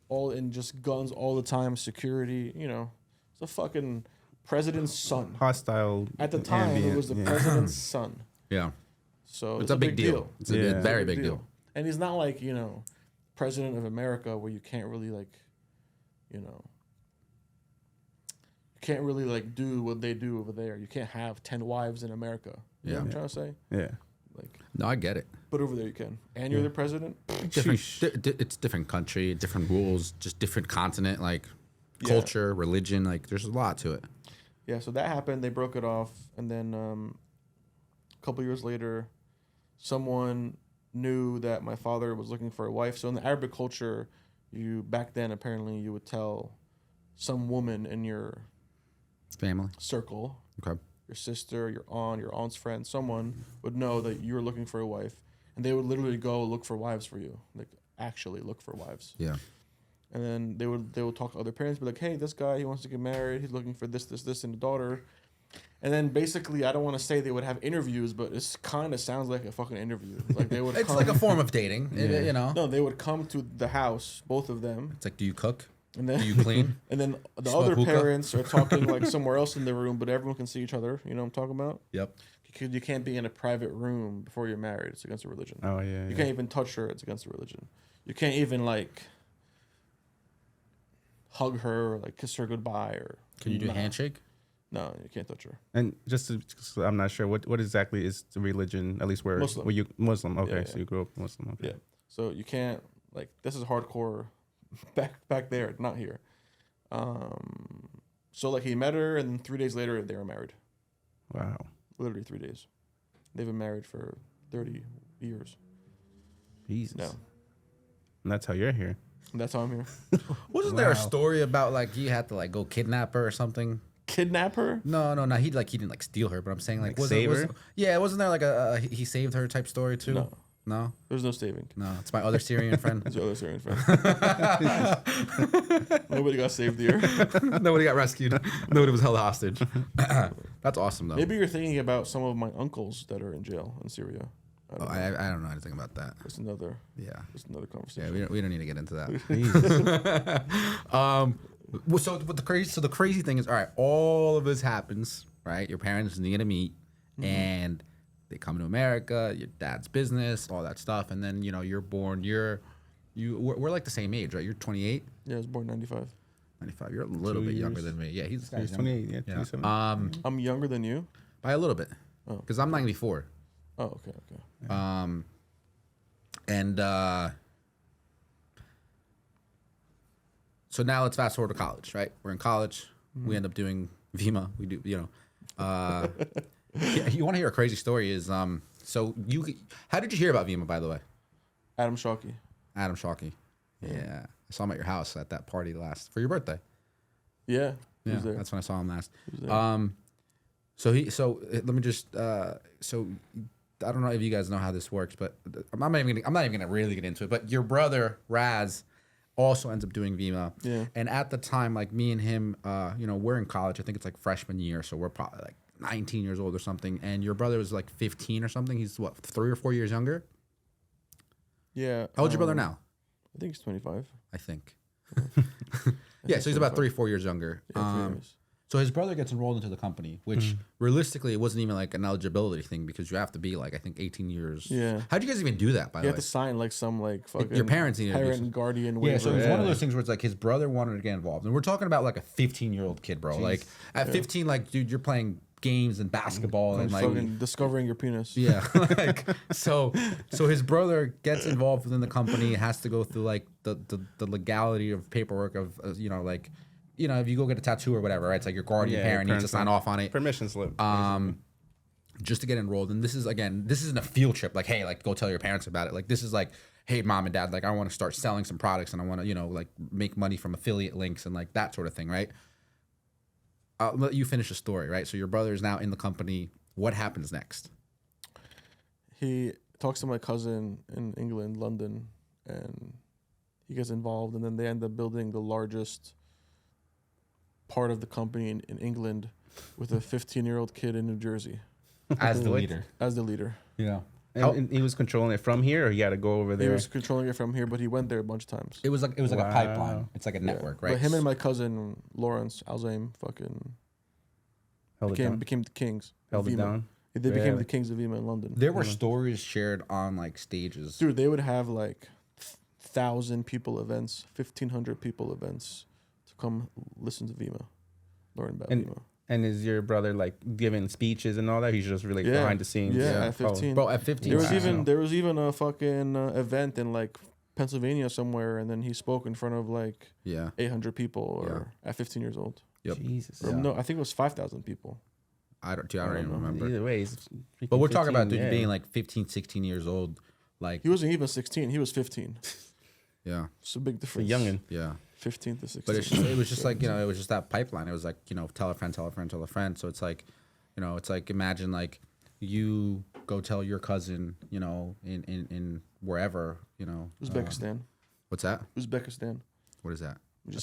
All in just guns all the time, security. It's a fucking president's son. Hostile. At the time, it ambient, was the yeah. president's son. Yeah. So It's a big deal. It's a Yeah. very big deal. And he's not like, president of America where you can't really like, you can't really like do what they do over there. You can't have 10 wives in America. You know what I'm trying to say? Yeah. Like, No, I get it. but over there you can. And you're the president. Different. Sheesh. It's different country, different rules, just different continent, like Yeah. culture, religion. Like, there's a lot to it. Yeah, so that happened. They broke it off. And then a couple years later, someone knew that my father was looking for a wife. So in the Arabic culture, back then apparently you would tell some woman in your Family. circle, Okay. your sister, your aunt's friend, someone would know that you were looking for a wife, and they would literally go look for wives for you, like actually look for wives. Yeah. And then they would talk to other parents, be like, "Hey, this guy, he wants to get married. He's looking for this, and a daughter." And then basically, I don't want to say they would have interviews, but it kind of sounds like a fucking interview. Like they would. It's come, like a form of dating, you know. No, they would come to the house, both of them, It's like, do you cook? and then Do you clean? and then the Smoke other hookah? parents are talking like somewhere else in the room, but everyone can see each other. You know what I'm talking about? Yep. Because you can't be in a private room before you're married. It's against the religion. Oh yeah. You can't even touch her. It's against the religion. You can't even like hug her or like kiss her goodbye or. Can you do a handshake? No, you can't touch her. And just I'm not sure what exactly is the religion, at least where Muslim. you Muslim. Okay, Yeah, so yeah. you grew up Muslim. Okay. Yeah. So you can't like this is hardcore back there, not here. So like he met her and then 3 days later they were married. Wow. Literally 3 days. They've been married for 30 years. Jesus. No. And that's how you're here. That's how I'm here. Wasn't there a story about like you had to like go kidnap her or something? Kidnap her? No. He didn't like steal her, but I'm saying like save her? Yeah, wasn't there like a he saved her type story too? No. No, There's no saving. no. It's my other Syrian friend. It's your other Syrian friend. Nobody got saved here. Nobody got rescued. Nobody was held hostage. That's awesome though. Maybe you're thinking about some of my uncles that are in jail in Syria. I don't know. I don't know anything about that. It's another conversation. Yeah, we don't need to get into that. So the crazy thing is, all right, all of this happens, right? Your parents need to meet, and they come to America. Your dad's business, all that stuff, and then you're born. We're like the same age, right? You're 28. Yeah, I was born 95. 95. You're a little bit younger than me. Yeah, he's 28. Yeah, 27. I'm younger than you. by a little bit, Oh. because I'm 94. Oh, okay. And so now let's fast forward to college, right? We're in college. We end up doing Vima. We do, yeah, you want to hear a crazy story is, so how did you hear about Vima, by the way? Adam Shockey. Adam Shockey. Yeah. I saw him at your house at that party for your birthday. Yeah. Yeah, Who's there? that's when I saw him last. Who's there? Let me just, so I don't know if you guys know how this works, but I'm not even gonna really get into it. But your brother Raz also ends up doing Vima. Yeah. And at the time, like me and him, we're in college. I think it's like freshman year, so we're probably like 19 years old or something. And your brother was like 15 or something. He's what, 3 or 4 years younger? Yeah. How old's your brother now? I think he's 25. I think. Yeah, so he's about 3 or 4 years younger. Yeah, 3 years. So his brother gets enrolled into the company, which realistically it wasn't even like an eligibility thing because you have to be like, I think 18 years. Yeah. How'd you guys even do that, by You the have way? to sign like some like fucking Your parents needed to do parent some- and guardian Yeah, waiver. so it was one of those things where it's like his brother wanted to get involved. And we're talking about like a 15-year-old kid, bro. Like at 15, like, dude, you're playing games and basketball and like fucking discovering your penis. yeah, like so his brother gets involved within the company, has to go through like the legality of paperwork of if you go get a tattoo or whatever, right? It's like your guardian parent needs to sign off on it. Permission slip. Just to get enrolled. And this isn't a field trip. Like, hey, like go tell your parents about it. Like this is like, hey, mom and dad, like I want to start selling some products and I want to, like make money from affiliate links and like that sort of thing, right? I'll let you finish the story, right? So your brother is now in the company. What happens next? He talks to my cousin in England, London, and he gets involved, and then they end up building the largest part of the company in England with a 15-year-old kid in New Jersey As the What? leader. as the leader. Yeah. and he was controlling it from here, or he had to go over He there? was controlling it from here, but he went there a bunch of times. It was like a Wow. pipeline. It's like a Yeah. network, right? But him and my cousin Lawrence Alzheimer fucking Held it down. became the kings. of Held it Vima. down. They became Really? the kings of Vima in London. There were stories shared on like stages. Dude, they would have like 1,000 people events, 1,500 people events to come listen to Vima, learn about Vima. And is your brother like giving speeches and all that? He's just really behind the scenes. Yeah, at 15. Bro, at 15. There was even a fucking event in like Pennsylvania somewhere, and then he spoke in front of like Yeah. 800 people at 15 years old. Yep. Jesus. Or no, I think it was 5,000 people. I don't even remember. Either way, he's But we're talking about 15, dude being like 15, 16 years old. Like, He wasn't even 16. He was 15. yeah. It's a big a difference. youngin. Yeah. 15 to 16. But it was just like, it was just that pipeline. It was like, tell a friend, tell a friend, tell a friend. So it's like, it's like, imagine like you go tell your cousin, in wherever, Uzbekistan. what's that? Uzbekistan. What is that? I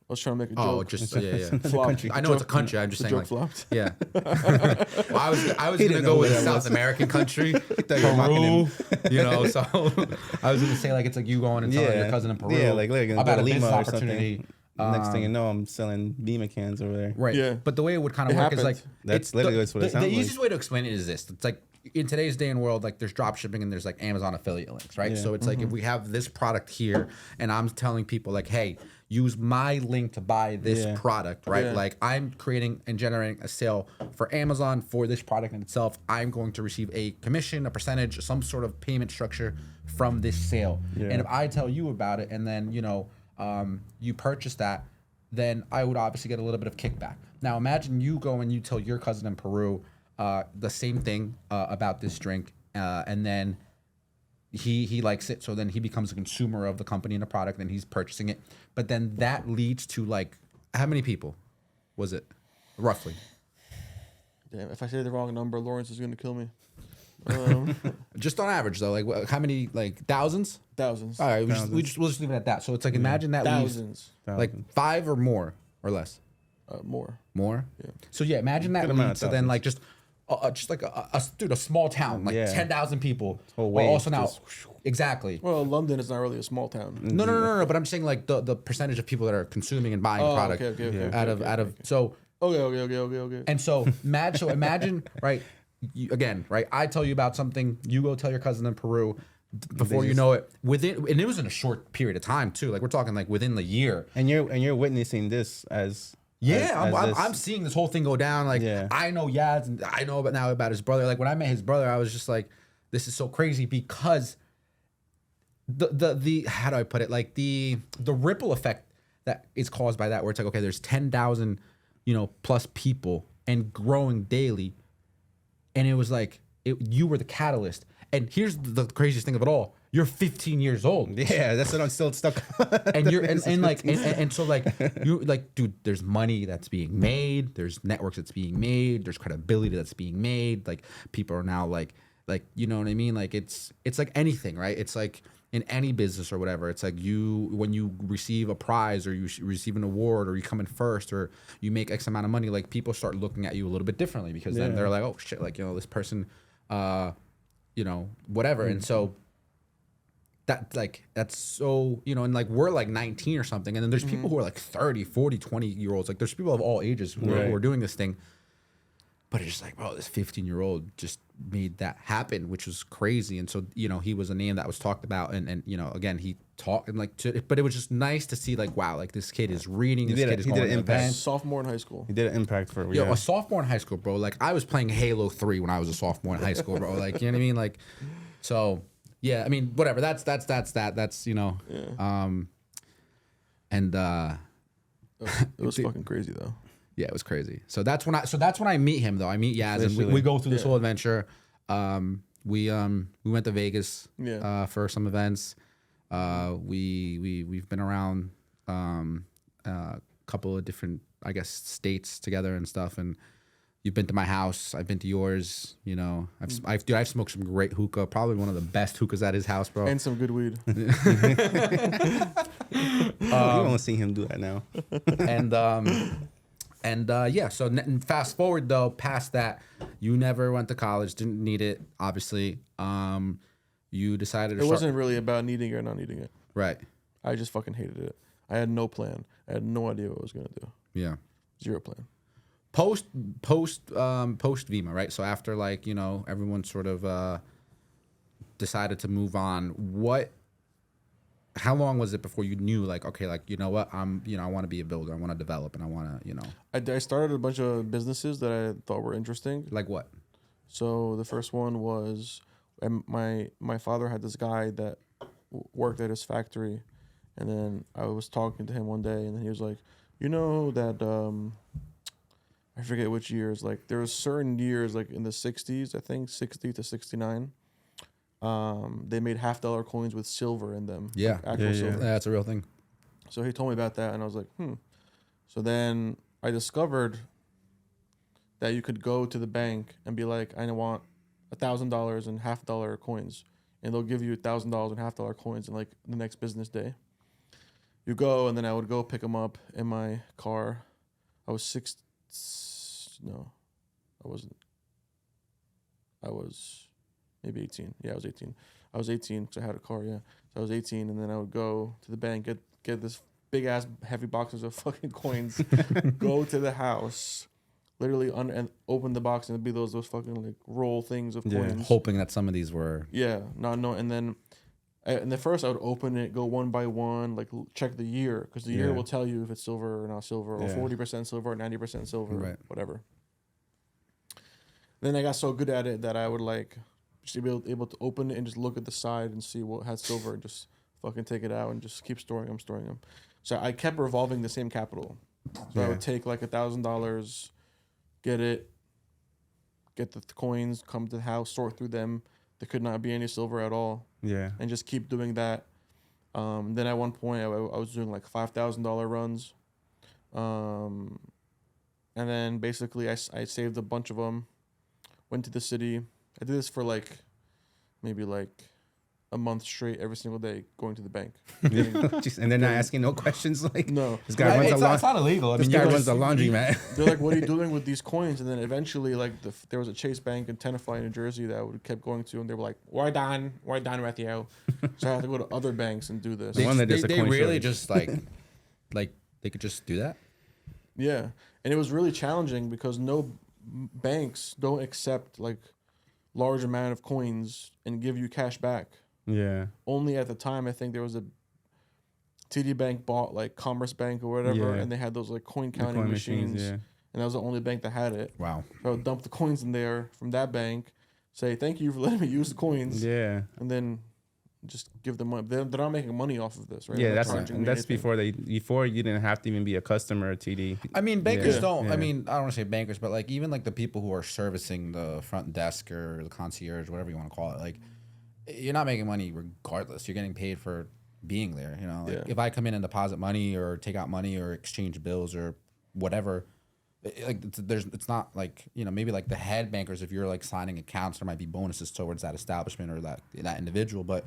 was trying to make a Oh, joke. just, yeah. Flopped. I know it's a country. I'm just The saying joke like, flopped. yeah. Well, I was He gonna didn't go know with what a that South was. American country, thought you were mocking Peru. So I was gonna say like it's like you going and telling your cousin in Peru, Yeah, like look, about go a to business Lima or opportunity. something. Next thing you know, I'm selling Beamer cans over there. Right. Yeah. But the way it would kind of It work is happened. like That's literally what it the sounds like. easiest way to explain it is this. It's like in today's day and world, like there's drop shipping and there's like Amazon affiliate links, right? Yeah. So it's like if we have this product here and I'm telling people like, hey, use my link to buy this Yeah. product, right? Yeah. Like I'm creating and generating a sale for Amazon for this product in itself. I'm going to receive a commission, a percentage, some sort of payment structure from this sale. Yeah. And if I tell you about it and then, you purchase that, then I would obviously get a little bit of kickback. Now imagine you go and you tell your cousin in Peru the same thing about this drink, and then he likes it, so then he becomes a consumer of the company and the product, and he's purchasing it. But then that leads to like, how many people was it roughly? Damn, if I say the wrong number, Lawrence is gonna kill me. Just on average though, like how many, like thousands? Thousands. All right, we'll just leave it at that. So it's like, imagine that leaves Thousands. like 5 or more or less. More. More? Yeah. So yeah, imagine that Good amount leads to of then thousands. like just like a small town, like Yeah. 10,000 people. Whole Well, wave also now, just- exactly. Well, London is not really a small town. No. But I'm saying like the percentage of people that are consuming and buying the product okay, out of so. Okay. And so imagine right, again, right? I tell you about something, you go tell your cousin in Peru. Before you know it, and it was in a short period of time too. Like we're talking like within the year. And you're witnessing this as I'm seeing this whole thing go down. Like Yeah. I know Yaz, and I know about his brother. Like when I met his brother, I was just like, this is so crazy because the how do I put it? Like the ripple effect that is caused by that, where it's like, okay, there's 10,000, plus people and growing daily, and it was like you were the catalyst. And here's the craziest thing of it all: you're 15 years old. Yeah, that's what I'm still stuck on. And you're and so like you like, dude, there's money that's being made, there's networks that's being made, there's credibility that's being made. Like people are now like you know what I mean? Like it's like anything, right? It's like in any business or whatever. It's like when you receive a prize or you receive an award or you come in first or you make X amount of money, like people start looking at you a little bit differently because then they're like, oh shit, like this person, whatever. And so that's so, and like we're like 19 or something, and then there's people who are like 30, 40, 20-year-olds. Like there's people of all ages who are doing this thing. But it's just like, bro, this 15-year-old just made that happen, which was crazy. And so, he was a name that was talked about, and again, he talked and but it was just nice to see like, wow, like this kid is reading, this kid is going to events. Sophomore in high school. He did an impact for a sophomore in high school, bro. Like I was playing Halo 3 when I was a sophomore in high school, bro. Like, you know what I mean? Like, so yeah, I mean, whatever. That's and it was fucking crazy though. Yeah, it was crazy. So that's when I meet him though. I meet Yaz, and we go through this whole adventure. We went to Vegas for some events. We've been around a couple of different, I guess, states together and stuff. And you've been to my house. I've been to yours. I've smoked some great hookah. Probably one of the best hookahs at his house, bro. And some good weed. You won't see him do that now. So fast forward though, past that, you never went to college, didn't need it, obviously. You decided to It wasn't really about needing it or not needing it. Right. I just fucking hated it. I had no plan. I had no idea what I was gonna do. Yeah. Zero plan. Post Vima, right? So after like, everyone sort of decided to move on, how long was it before you knew like, okay, like, you know what, I want to be a builder, I want to develop, and I want to, I started a bunch of businesses that I thought were interesting. Like what? So the first one was my father had this guy that worked at his factory, and then I was talking to him one day, and then he was like, that I forget which years, like there was certain years like in the 60s, I think 60 to 69. They made $50 coins with silver in them. Yeah. Like actual silver. Yeah, that's a real thing. So he told me about that, and I was like, So then I discovered that you could go to the bank and be like, I want $1,000 in $50 coins, and they'll give you $1,000 in $50 coins in like the next business day. You go, and then I would go pick them up in my car. I was maybe 18. Yeah, I was 18. I was 18 because I had a car, yeah. So I was 18, and then I would go to the bank, get this big-ass heavy boxes of fucking coins, go to the house, literally and open the box, and it'd be those fucking, like, roll things of coins. Hoping that some of these were... Yeah, and then... And at first, I would open it, go one by one, like check the year, because the year will tell you if it's silver or not silver, or 40% silver or 90% silver, right. Whatever. Then I got so good at it that I would like just be able to open it and just look at the side and see what had silver and just fucking take it out and just keep storing them. So I kept revolving the same capital. So I would take like $1,000, get the coins, come to the house, sort through them. There could not be any silver at all. Yeah. and just keep doing that. Then at one point I was doing like $5,000 runs. And then basically I saved a bunch of them, went to the city. I did this for like maybe like a month straight, every single day, going to the bank. Jeez, and they're not asking no questions. Like, No. this guy runs It's not illegal. I this mean, guy you runs a laundromat. They're like, what are you doing with these coins? And then eventually, like, there was a Chase Bank in Tenafly, New Jersey that I kept going to, and they were like, we're done with you. So I had to go to other banks and do this. They, One that they, there's a they coin really shortage. just like they could just do that. Yeah. And it was really challenging because no banks don't accept, like, large amount of coins and give you cash back. Yeah. Only at the time, I think there was a TD Bank bought like Commerce Bank or whatever, Yeah. and they had those like coin The counting coin machines, yeah. and that was the only bank that had it. Wow. So I would dump the coins in there from that bank, say thank you for letting me use the coins, Yeah. and then just give them money. They're not making money off of this, right? Yeah, They're not that's charging me that's anything. before you didn't have to even be a customer of TD. I mean, bankers Yeah. don't. Yeah. I mean, I don't want to say bankers, but like even like the people who are servicing the front desk or the concierge, whatever you want to call it, like you're not making money regardless. You're getting paid for being there. You know, like Yeah. if I come in and deposit money or take out money or exchange bills or whatever, it's not like, you know, maybe like the head bankers, if you're like signing accounts, there might be bonuses towards that establishment or that individual. But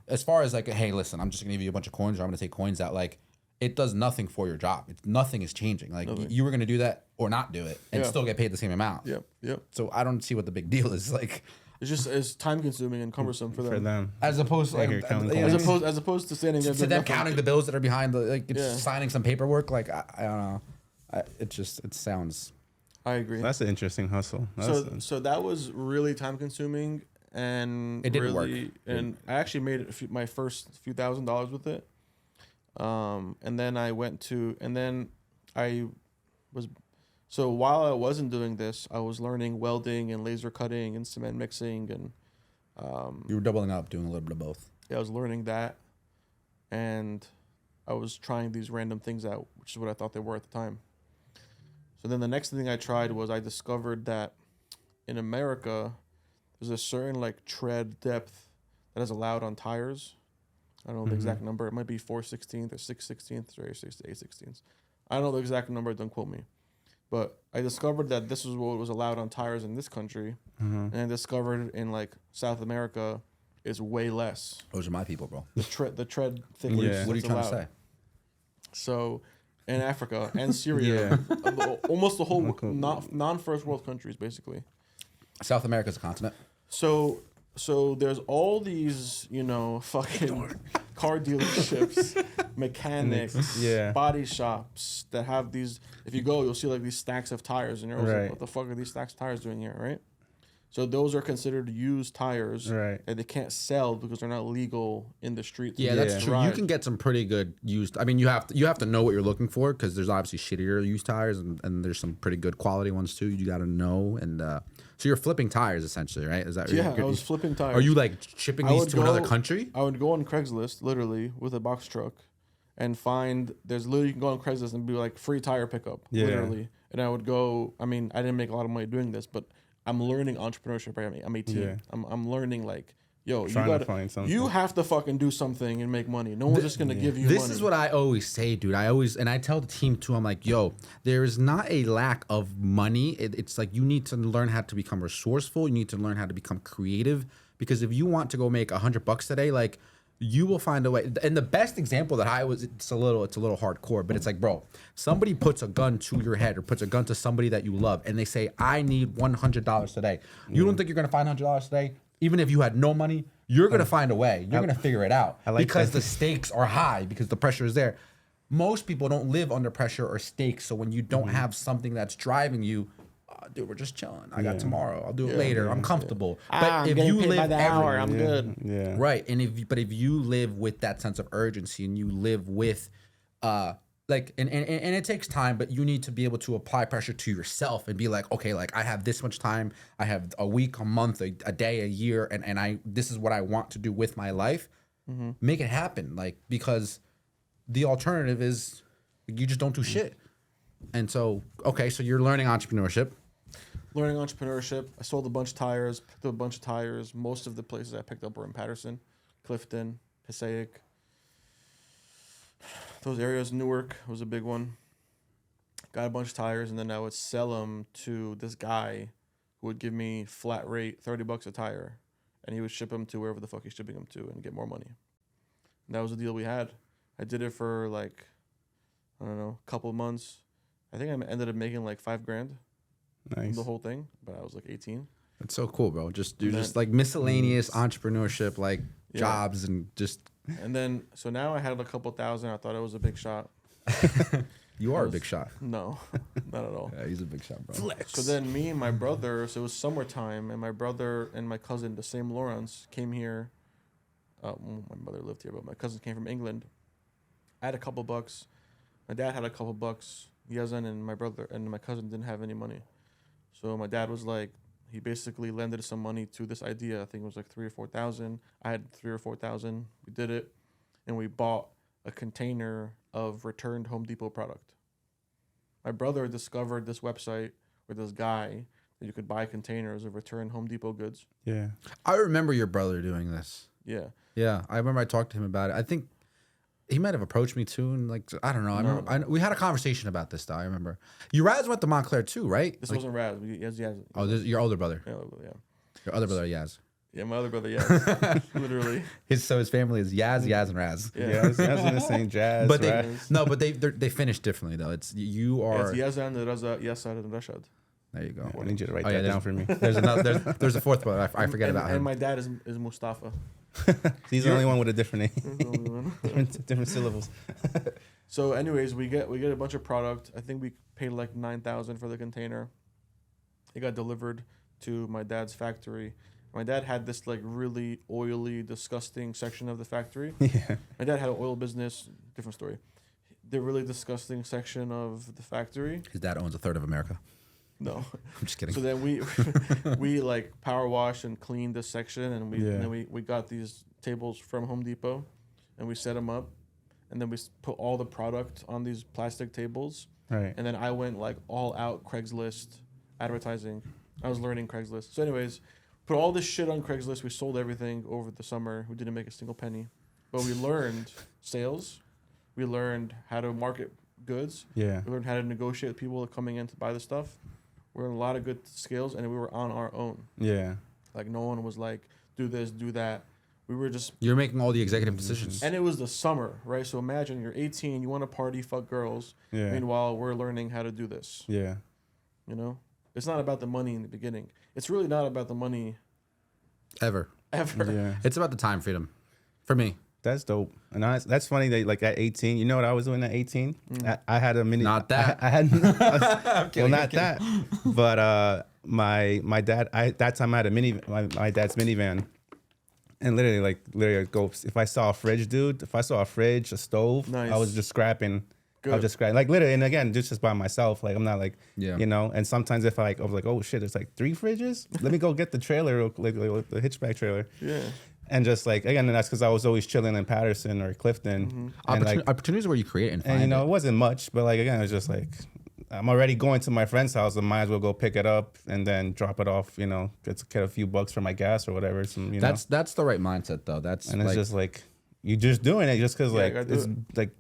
as far as like, hey, listen, I'm just gonna give you a bunch of coins or I'm gonna take coins out, like it does nothing for your job. Nothing is changing. Like you were gonna do that or not do it and Yeah. still get paid the same amount. Yep. So I don't see what the big deal is. Like It's time consuming and cumbersome for them. as opposed to Like like, you're counting you know, coins. As opposed to standing there to doing them nothing. counting the bills that are behind the like it's Yeah. signing some paperwork. Like I don't know. It sounds. I agree. That's an interesting hustle. So that was really time consuming and It didn't really, work. and I actually made my first few $1,000s with it. And then I was, so while I wasn't doing this, I was learning welding and laser cutting and cement mixing, and You were doubling up, doing a little bit of both. yeah, I was learning that, and I was trying these random things out, which is what I thought they were at the time. So then the next thing I tried was I discovered that in America, there's a certain like tread depth that is allowed on tires. I don't know the exact number. It might be 4/16 or 6/16 or 8/16. I don't know the exact number. Don't quote me. But I discovered that this was what was allowed on tires in this country, and I discovered in like South America is way less. Those are my people, bro. The tread thickness. Yeah. What are you that's trying allowed. to say? So, in Africa and Syria, almost the whole non-first world countries, basically. South America's a continent. So there's all these, you know, fucking car dealerships, mechanics, Yeah. body shops that have these. If you go, you'll see like these stacks of tires, and you're always Right. like, what the fuck are these stacks of tires doing here, right? So those are considered used tires, Right. and they can't sell because they're not legal in the street. Yeah, that's Yeah. true. You can get some pretty good used. I mean, you have to know what you're looking for because there's obviously shittier used tires and there's some pretty good quality ones too. You got to know and so you're flipping tires essentially, right? Is that Yeah, I was flipping tires. Are you like shipping I these would to another go- country? I would go on Craigslist literally with a box truck and find there's literally you can go on Craigslist and be like free tire pickup literally. And I would go, I mean, I didn't make a lot of money doing this, but I'm learning entrepreneurship. Right? I'm 18. Yeah. I'm learning like, yo, Trying to find something. you have to fucking do something and make money. No one's just gonna give you This money. is what I always say, dude. And I tell the team too, I'm like, yo, there is not a lack of money. It's like you need to learn how to become resourceful. You need to learn how to become creative because if you want to go make $100 today, like you will find a way. And the best example that it's a little hardcore, but it's like, bro, somebody puts a gun to your head or puts a gun to somebody that you love and they say, I need $100 today. You don't think you're going to find $100 today? Even if you had no money, you're going to find a way. You're going to figure it out because the stakes are high, because the pressure is there. Most people don't live under pressure or stakes. So when you don't have something that's driving you, dude, we're just chilling. I got tomorrow. I'll do it later. I'm comfortable. But if you live I'm good. Yeah. right, and if you live with that sense of urgency and you live with like and it takes time, but you need to be able to apply pressure to yourself and be like, okay, like I have this much time, I have a week, a month, a day, a year, and this is what I want to do with my life. Make it happen, like, because the alternative is you just don't do shit. And so, okay, so you're learning entrepreneurship. Learning entrepreneurship. I sold a bunch of tires, picked up a bunch of tires. Most of the places I picked up were in Patterson Clifton, Passaic. Those areas, Newark was a big one. Got a bunch of tires, and then I would sell them to this guy who would give me flat rate, $30 a tire, and he would ship them to wherever the fuck he's shipping them to and get more money. And that was the deal we had. I did it for like, I don't know, a couple of months. I think I ended up making like $5,000 Nice. the whole thing, but I was like 18. That's so cool, bro. Just do And just then- like miscellaneous entrepreneurship, like Yeah. jobs and just. And then, so now I had a couple thousand. I thought it was a big shot. You are a was- big shot. No, not at all. Yeah, he's a big shot, bro. Flex. So then me and my brother, so it was summertime, and my brother and my cousin, the same Lawrence, came here. My mother lived here, but my cousin came from England. I had a couple bucks. My dad had a couple bucks. Yazan and my brother and my cousin didn't have any money. So my dad was like, he basically lended some money to this idea. I think it was like 3,000 or 4,000. I had 3,000 or 4,000. We did it, and we bought a container of returned Home Depot product. My brother discovered this website with this guy that you could buy containers of returned Home Depot goods. Yeah. I remember your brother doing this. Yeah. Yeah, I remember I talked to him about it. I think he might have approached me too, and like I don't know. I No. remember, we had a conversation about this though. I remember. Raz went to Montclair too, right? This Like- wasn't Raz. Yes. Oh, this is your older brother. Yeah. Your other brother, Yaz. Yeah, my other brother, yes. Literally. His family is Yaz, Yaz, and Raz. Yeah. I was in the same jazz. But right? they finish differently though. It's you are. It's Yazan, Raza, Yasar, and Rashad. There you go. I need you to write Oh, yeah, that down for me. There's another. There's a fourth brother. I forget about and him. my dad is Mustafa. He's the only one with a different name, He's the only one. different syllables. So, anyways, we get a bunch of product. I think we paid like $9,000 for the container. It got delivered to my dad's factory. My dad had this like really oily, disgusting section of the factory. Yeah. My dad had an oil business. Different story. The really disgusting section of the factory. His dad owns a third of America. No. I'm just kidding. So then we like power wash and clean this section, and Yeah. then we got these tables from Home Depot, and we set them up, and then we put all the product on these plastic tables, Right. and then I went like all out Craigslist advertising. I was learning Craigslist. So anyways, put all this shit on Craigslist. We sold everything over the summer. We didn't make a single penny, but we learned sales. We learned how to market goods. Yeah. We learned how to negotiate with people coming in to buy the stuff. We learned a lot of good skills, and we were on our own. Yeah. Like no one was like, do this, do that. We were just, You're making all the executive decisions. and it was the summer, right? So imagine you're 18, you want to party, fuck girls. Yeah. Meanwhile, we're learning how to do this. Yeah. You know, it's not about the money in the beginning. It's really not about the money Ever. ever. Yeah. It's about the time freedom. For me. That's dope. And that's funny that like at 18, you know what I was doing at 18? I had a mini. Not that. I had. Well, not that. But my dad. That time I had a my dad's minivan, and literally I'd go if I saw a fridge, dude. If I saw a fridge, a stove, Nice. I was just scrapping. I Good. was just scrapping, like literally, and again, just by myself. Like I'm not like, Yeah. you know. And sometimes if I was like, oh shit, it's like 3 fridges. Let me go get the trailer, like the hitchback trailer. Yeah. And just like again, and that's because I was always chilling in Patterson or Clifton, and like, Opportunities where you create and find and you know, it. it wasn't much, but like again, it was just like I'm already going to my friend's house. I might as well go pick it up and then drop it off. You know, get a few bucks for my gas or whatever. Some, you know, That's the right mindset though. That's and like, it's just like you're just doing it just because Yeah, like you gotta do it's it. like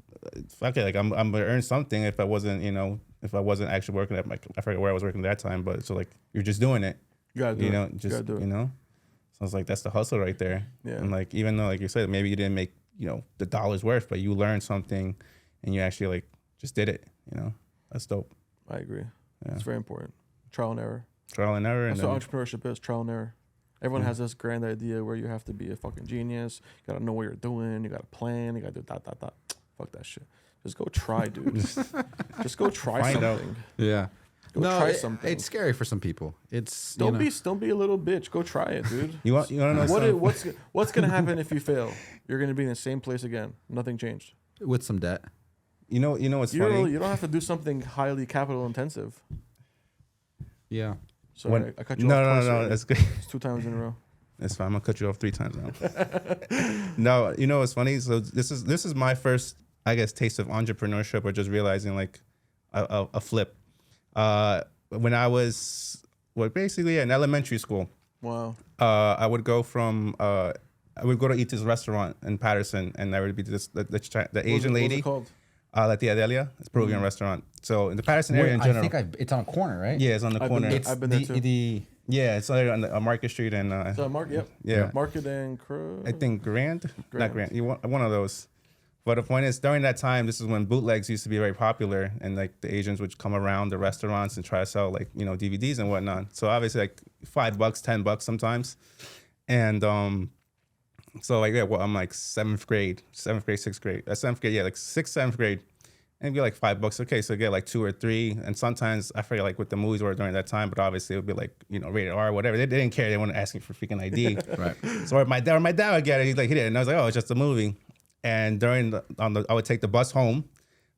okay, like I'm gonna earn something if I wasn't, you know, if I wasn't actually working at my, I forget where I was working at that time, but so like you're just doing it. You gotta do You it. know, You just gotta do it. you know. So it's like that's the hustle right there. Yeah. And like even though like you said maybe you didn't make, you know, the dollar's worth, but you learned something and you actually like just did it, you know. That's dope. I agree. Yeah. It's very important. Trial and error. Trial and error. And That's then, what entrepreneurship is, trial and error. Everyone has this grand idea where you have to be a fucking genius. You gotta know what you're doing. You gotta plan. You gotta do dot, dot, dot. Fuck that shit. Just go try, dude. Just go try Find out. something. yeah. Go try something. It's scary for some people. It's Don't you know, be a little bitch. Go try it, dude. you want to know something? What's gonna happen if you fail? You're gonna be in the same place again. Nothing changed. with some debt. You know what's You funny? don't have to do something highly capital intensive. Yeah. Sorry, When- I cut you no, off no, twice no, already. that's good. It's 2 times in a row. It's fine. I'm gonna cut you off 3 times now. No, you know what's funny? So this is my first, I guess, taste of entrepreneurship or just realizing like a flip. When I was basically in elementary school, Wow. I would go from I would go to eat this restaurant in Patterson, and there would be the Asian lady. What's it called? Like the Adelia, it's a Peruvian restaurant. So in the Patterson area in general, I think it's on a corner, right? yeah, it's on the corner. I've been there too. Yeah, it's on Market Street and So Yep. Yeah. Market and Crow. I think Grand, not Grand. You want one of those. But the point is, during that time, this is when bootlegs used to be very popular, and like the Asians would come around the restaurants and try to sell like DVDs and whatnot. So obviously like $5, $10 sometimes, and so like I'm like seventh grade, sixth grade, seventh grade, like seventh grade, and it'd be like $5. Okay, so I get like 2 or 3, and sometimes I forget like what the movies were during that time, but obviously it would be like rated R or whatever. They didn't care. They weren't asking for freaking ID. Right. So my dad would get it. He's like, he didn't. And I was like, oh, it's just a movie. And I would take the bus home.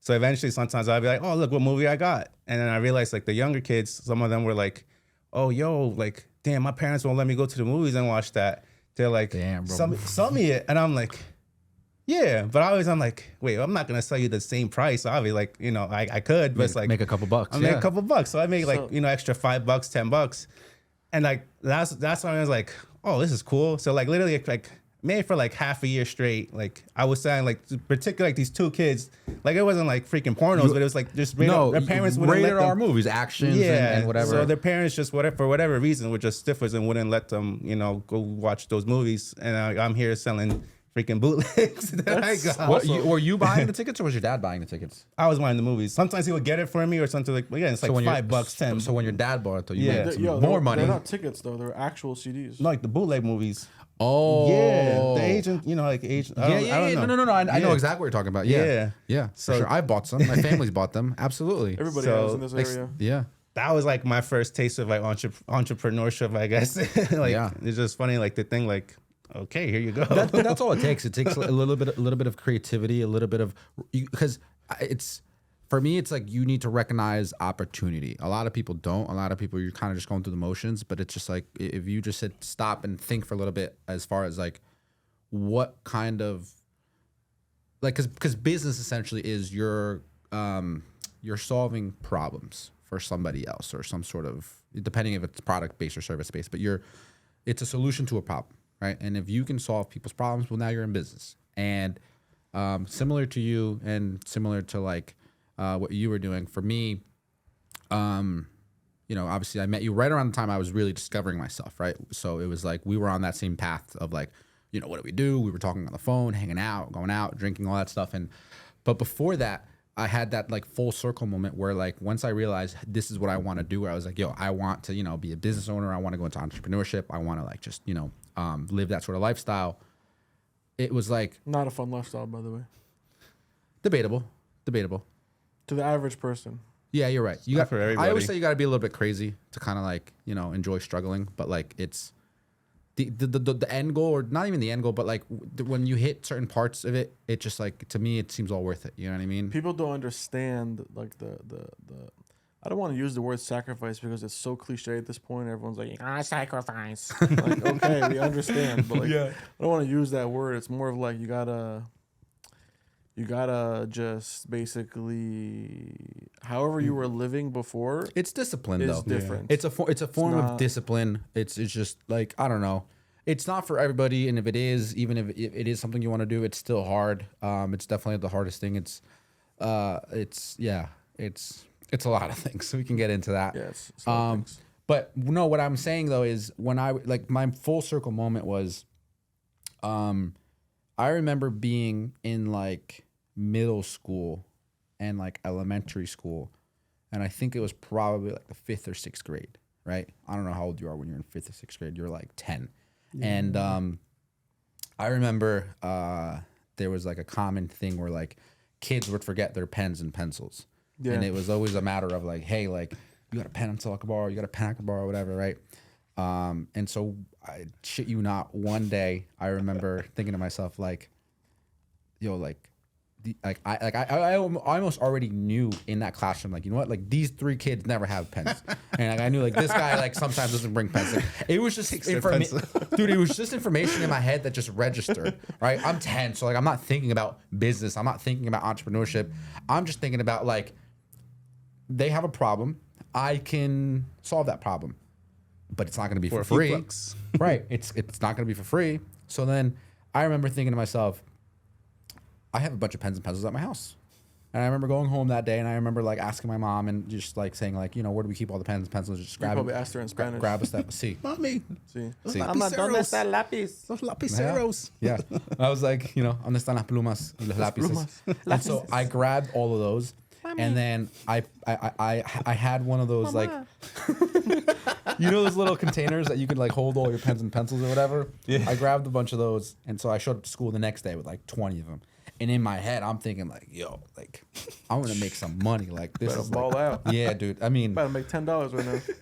So eventually, sometimes I'd be like, oh, look what movie I got. And then I realized like the younger kids, some of them were like, oh, yo, like, damn, my parents won't let me go to the movies and watch that. They're like, damn, bro. Sell me it. And I'm like, yeah. But I'm like, wait, I'm not going to sell you the same price. Obviously, like, I could, but it's like. Make a couple bucks. I make a couple bucks. So I make like, extra $5, $10. And like, that's when I was like, oh, this is cool. So like literally like, made for like half a year straight. Like I was saying, like particularly like these 2 kids, like it wasn't like freaking pornos, but it was like just their parents wouldn't let them. Rated R movies, actions, and whatever. So their parents just for whatever reason were just stiffers and wouldn't let them, go watch those movies. And I'm here selling freaking bootlegs that I got. Were you buying the tickets, or was your dad buying the tickets? I was buying the movies. Sometimes he would get it for me, or something like it's like $5, 10. So when your dad bought it, though, you made more money. They're not tickets though; they're actual CDs. No, like the bootleg movies. Oh, yeah, the agent, like agent. I don't know. No. I know exactly what you're talking about. Yeah. So for sure, I bought some. My family's bought them. Absolutely. Everybody has in this area. Yeah. That was like my first taste of like entrepreneurship, I guess. It's just funny, like the thing, like, okay, here you go. That's all it takes. It takes a little bit of creativity, a little bit of, because it's. For me, it's like you need to recognize opportunity. A lot of people don't. A lot of people, you're kind of just going through the motions. But it's just like if you just stop and think for a little bit as far as like what kind of like because business essentially is you're solving problems for somebody else or some sort of, depending if it's product based or service based. But it's a solution to a problem, right? And if you can solve people's problems, well, now you're in business. And similar to you and similar to like. What you were doing for me, obviously I met you right around the time I was really discovering myself, right? So it was like we were on that same path of like, what do we do? We were talking on the phone, hanging out, going out, drinking, all that stuff. But before that, I had that like full circle moment where like once I realized this is what I want to do, where I was like, yo, I want to be a business owner. I want to go into entrepreneurship. I want to like just live that sort of lifestyle. It was like not a fun lifestyle, by the way. Debatable. To the average person. Yeah, you're right. You got for everybody. I always say you got to be a little bit crazy to kind of like, enjoy struggling. But like it's the end goal, or not even the end goal, but like when you hit certain parts of it, it just like, to me, it seems all worth it. You know what I mean? People don't understand like the I don't want to use the word sacrifice because it's so cliche at this point. Everyone's like, sacrifice. Like, okay, we understand. But like, I don't want to use that word. It's more of like you gotta just basically, however you were living before. It's discipline, though. Different. It's a form of discipline. It's just like, I don't know. It's not for everybody, and if it is, even if it is something you want to do, it's still hard. It's definitely the hardest thing. It's a lot of things. So we can get into that. Yes. But no, what I'm saying though is when I like my full circle moment was, I remember being in like middle school and like elementary school, and I think it was probably like the 5th or 6th grade, right? I don't know how old you are when you're in 5th or 6th grade. You're like 10. Yeah. And I remember there was like a common thing where like kids would forget their pens and pencils. Yeah. And it was always a matter of like, hey, like you got a pencil I could borrow, you got a pen I could borrow, whatever, right? And so I shit you not, one day I remember thinking to myself like, yo, like I almost already knew in that classroom, like, you know what, like these 3 kids never have pens, and like I knew like this guy like sometimes doesn't bring pens. Like, it was just dude, it was just information in my head that just registered. Right, I'm 10, so like I'm not thinking about business, I'm not thinking about entrepreneurship. I'm just thinking about like they have a problem, I can solve that problem, but it's not going to be for free. Right, it's not going to be for free. So then I remember thinking to myself, I have a bunch of pens and pencils at my house. And I remember going home that day, and I remember like asking my mom and just like saying like, you know, where do we keep all the pens and pencils? Just grab probably it. asked her in Spanish. Grab a step. See. Mommy, See, See. Mama, ¿Dónde está el lápiz? Los lapiceros. Yeah. I was like, you know, ¿dónde están las plumas? Y los lápices. And so I grabbed all of those, and then I had one of those like, you know, those little containers that you could like hold all your pens and pencils or whatever. Yeah. I grabbed a bunch of those, and so I showed up to school the next day with like 20 of them. And in my head, I'm thinking like, yo, like, I'm gonna make some money. Like this better is ball like, out. yeah, dude. I mean, Better make $10 right now.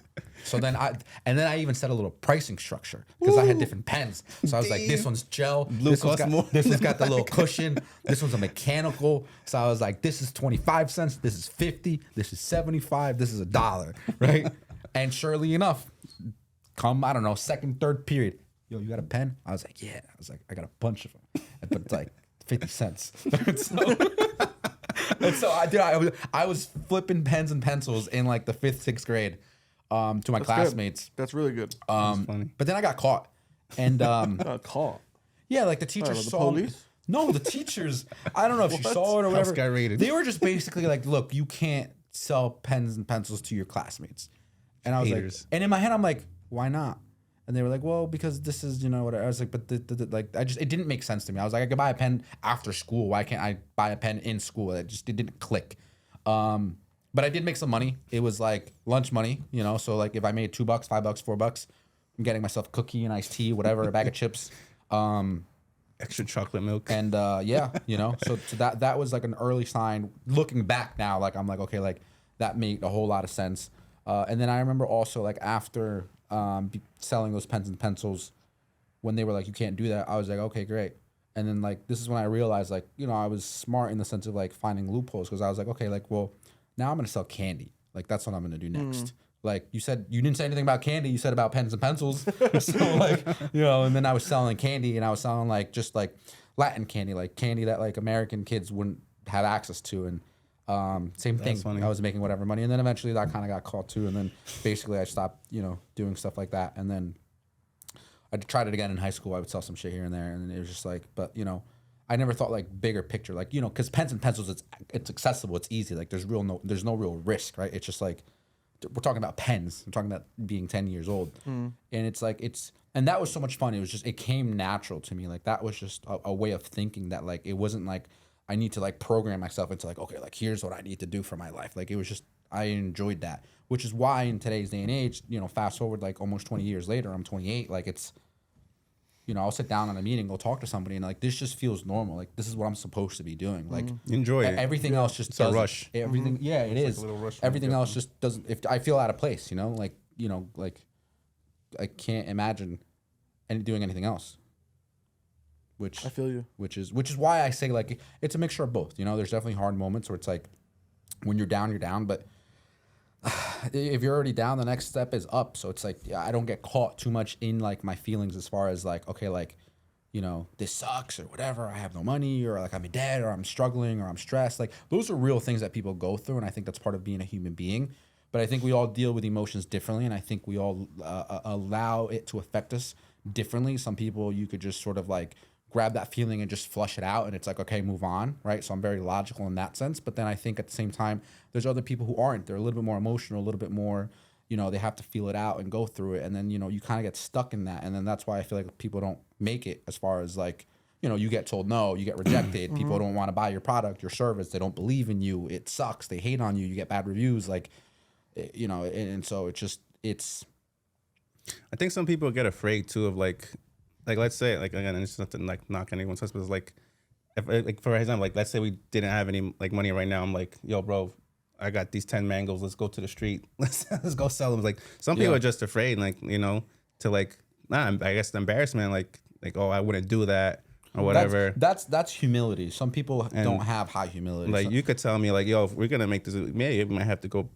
so then I even set a little pricing structure because I had different pens. So I was like, this one's gel. This one's costs more. got, this one's got the little cushion. This one's a mechanical. So I was like, this is 25 cents. This is 50. This is 75. This is $1. Right. And surely enough, come, I don't know, second, third period. Yo, you got a pen? I was like, yeah. I was like, I got a bunch of them. But it's like 50 cents. And so I was flipping pens and pencils in like the 5th, 6th grade to my classmates. That's really good. funny. But then I got caught. And Call. yeah, like the teachers the saw police? No, the teachers, I don't know if you saw it or whatever. House got raided. They were just basically like, look, you can't sell pens and pencils to your classmates. And I was Haters. like, and in my head, I'm like, why not? And they were like, well, because this is, you know, what I was like, but like, it didn't make sense to me. I was like, I could buy a pen after school. Why can't I buy a pen in school? It didn't click. But I did make some money. It was like lunch money, you know? So like if I made $2, $5, $4, I'm getting myself a cookie and iced tea, whatever, a bag of chips. Extra chocolate milk. And yeah, you know, so that was like an early sign. Looking back now, like I'm like, okay, like that made a whole lot of sense. And then I remember also like after selling those pens and pencils, when they were like, you can't do that, I was like, okay, great. And then like this is when I realized like, you know, I was smart in the sense of like finding loopholes, because I was like, okay, like, well, now I'm gonna sell candy. Like that's what I'm gonna do next. Like you said, you didn't say anything about candy. You said about pens and pencils. So like, you know, and then I was selling candy, and I was selling like just like Latin candy, like candy that like American kids wouldn't have access to. And same thing. funny. I was making whatever money, and then eventually that kind of got caught too. And then basically I stopped, you know, doing stuff like that. And then I tried it again in high school. I would sell some shit here and there, and it was just like, but you know, I never thought like bigger picture, like, you know, because pens and pencils, it's accessible, it's easy, like there's no real risk, right? It's just like we're talking about pens. I'm talking about being 10 years old, and it's like and that was so much fun. It was just, it came natural to me. Like that was just a way of thinking that like it wasn't like I need to like program myself into like, okay, like here's what I need to do for my life. Like it was just, I enjoyed that, which is why in today's day and age, you know, fast forward like almost 20 years later, I'm 28. Like it's, you know, I'll sit down on a meeting, go talk to somebody, and like this just feels normal. Like this is what I'm supposed to be doing. Like Enjoy it. everything else just It's a doesn't. rush. Everything, yeah, it is. like a little rush. Everything else just doesn't. If I feel out of place, you know, like I can't imagine doing anything else. Which I feel you. Which is why I say like it's a mixture of both. You know, there's definitely hard moments where it's like when you're down, but if you're already down, the next step is up. So it's like, yeah, I don't get caught too much in like my feelings as far as like, okay, like, you know, this sucks or whatever. I have no money, or like I'm in debt, or I'm struggling, or I'm stressed. Like those are real things that people go through, and I think that's part of being a human being. But I think we all deal with emotions differently, and I think we all allow it to affect us differently. Some people, you could just sort of like grab that feeling and just flush it out, and it's like, okay, move on, right? So I'm very logical in that sense. But then I think at the same time, there's other people who aren't. They're a little bit more emotional, a little bit more, you know, they have to feel it out and go through it. And then, you know, you kind of get stuck in that. And then that's why I feel like people don't make it, as far as like, you know, you get told no, you get rejected. People don't want to buy your product, your service. They don't believe in you. It sucks. They hate on you. You get bad reviews. Like, you know, and so it's. I think some people get afraid too of like let's say, like, again, and it's not to like knock anyone's husband, it's like, if, like for example, like let's say we didn't have any like money right now. I'm like, yo, bro, I got these 10 mangoes. Let's go to the street. Let's go sell them. Like some people are just afraid, like, you know, to like, I guess the embarrassment, like, oh, I wouldn't do that or whatever. That's humility. Some people don't have high humility. Like you could tell me like, yo, if we're gonna make this, maybe we might have to go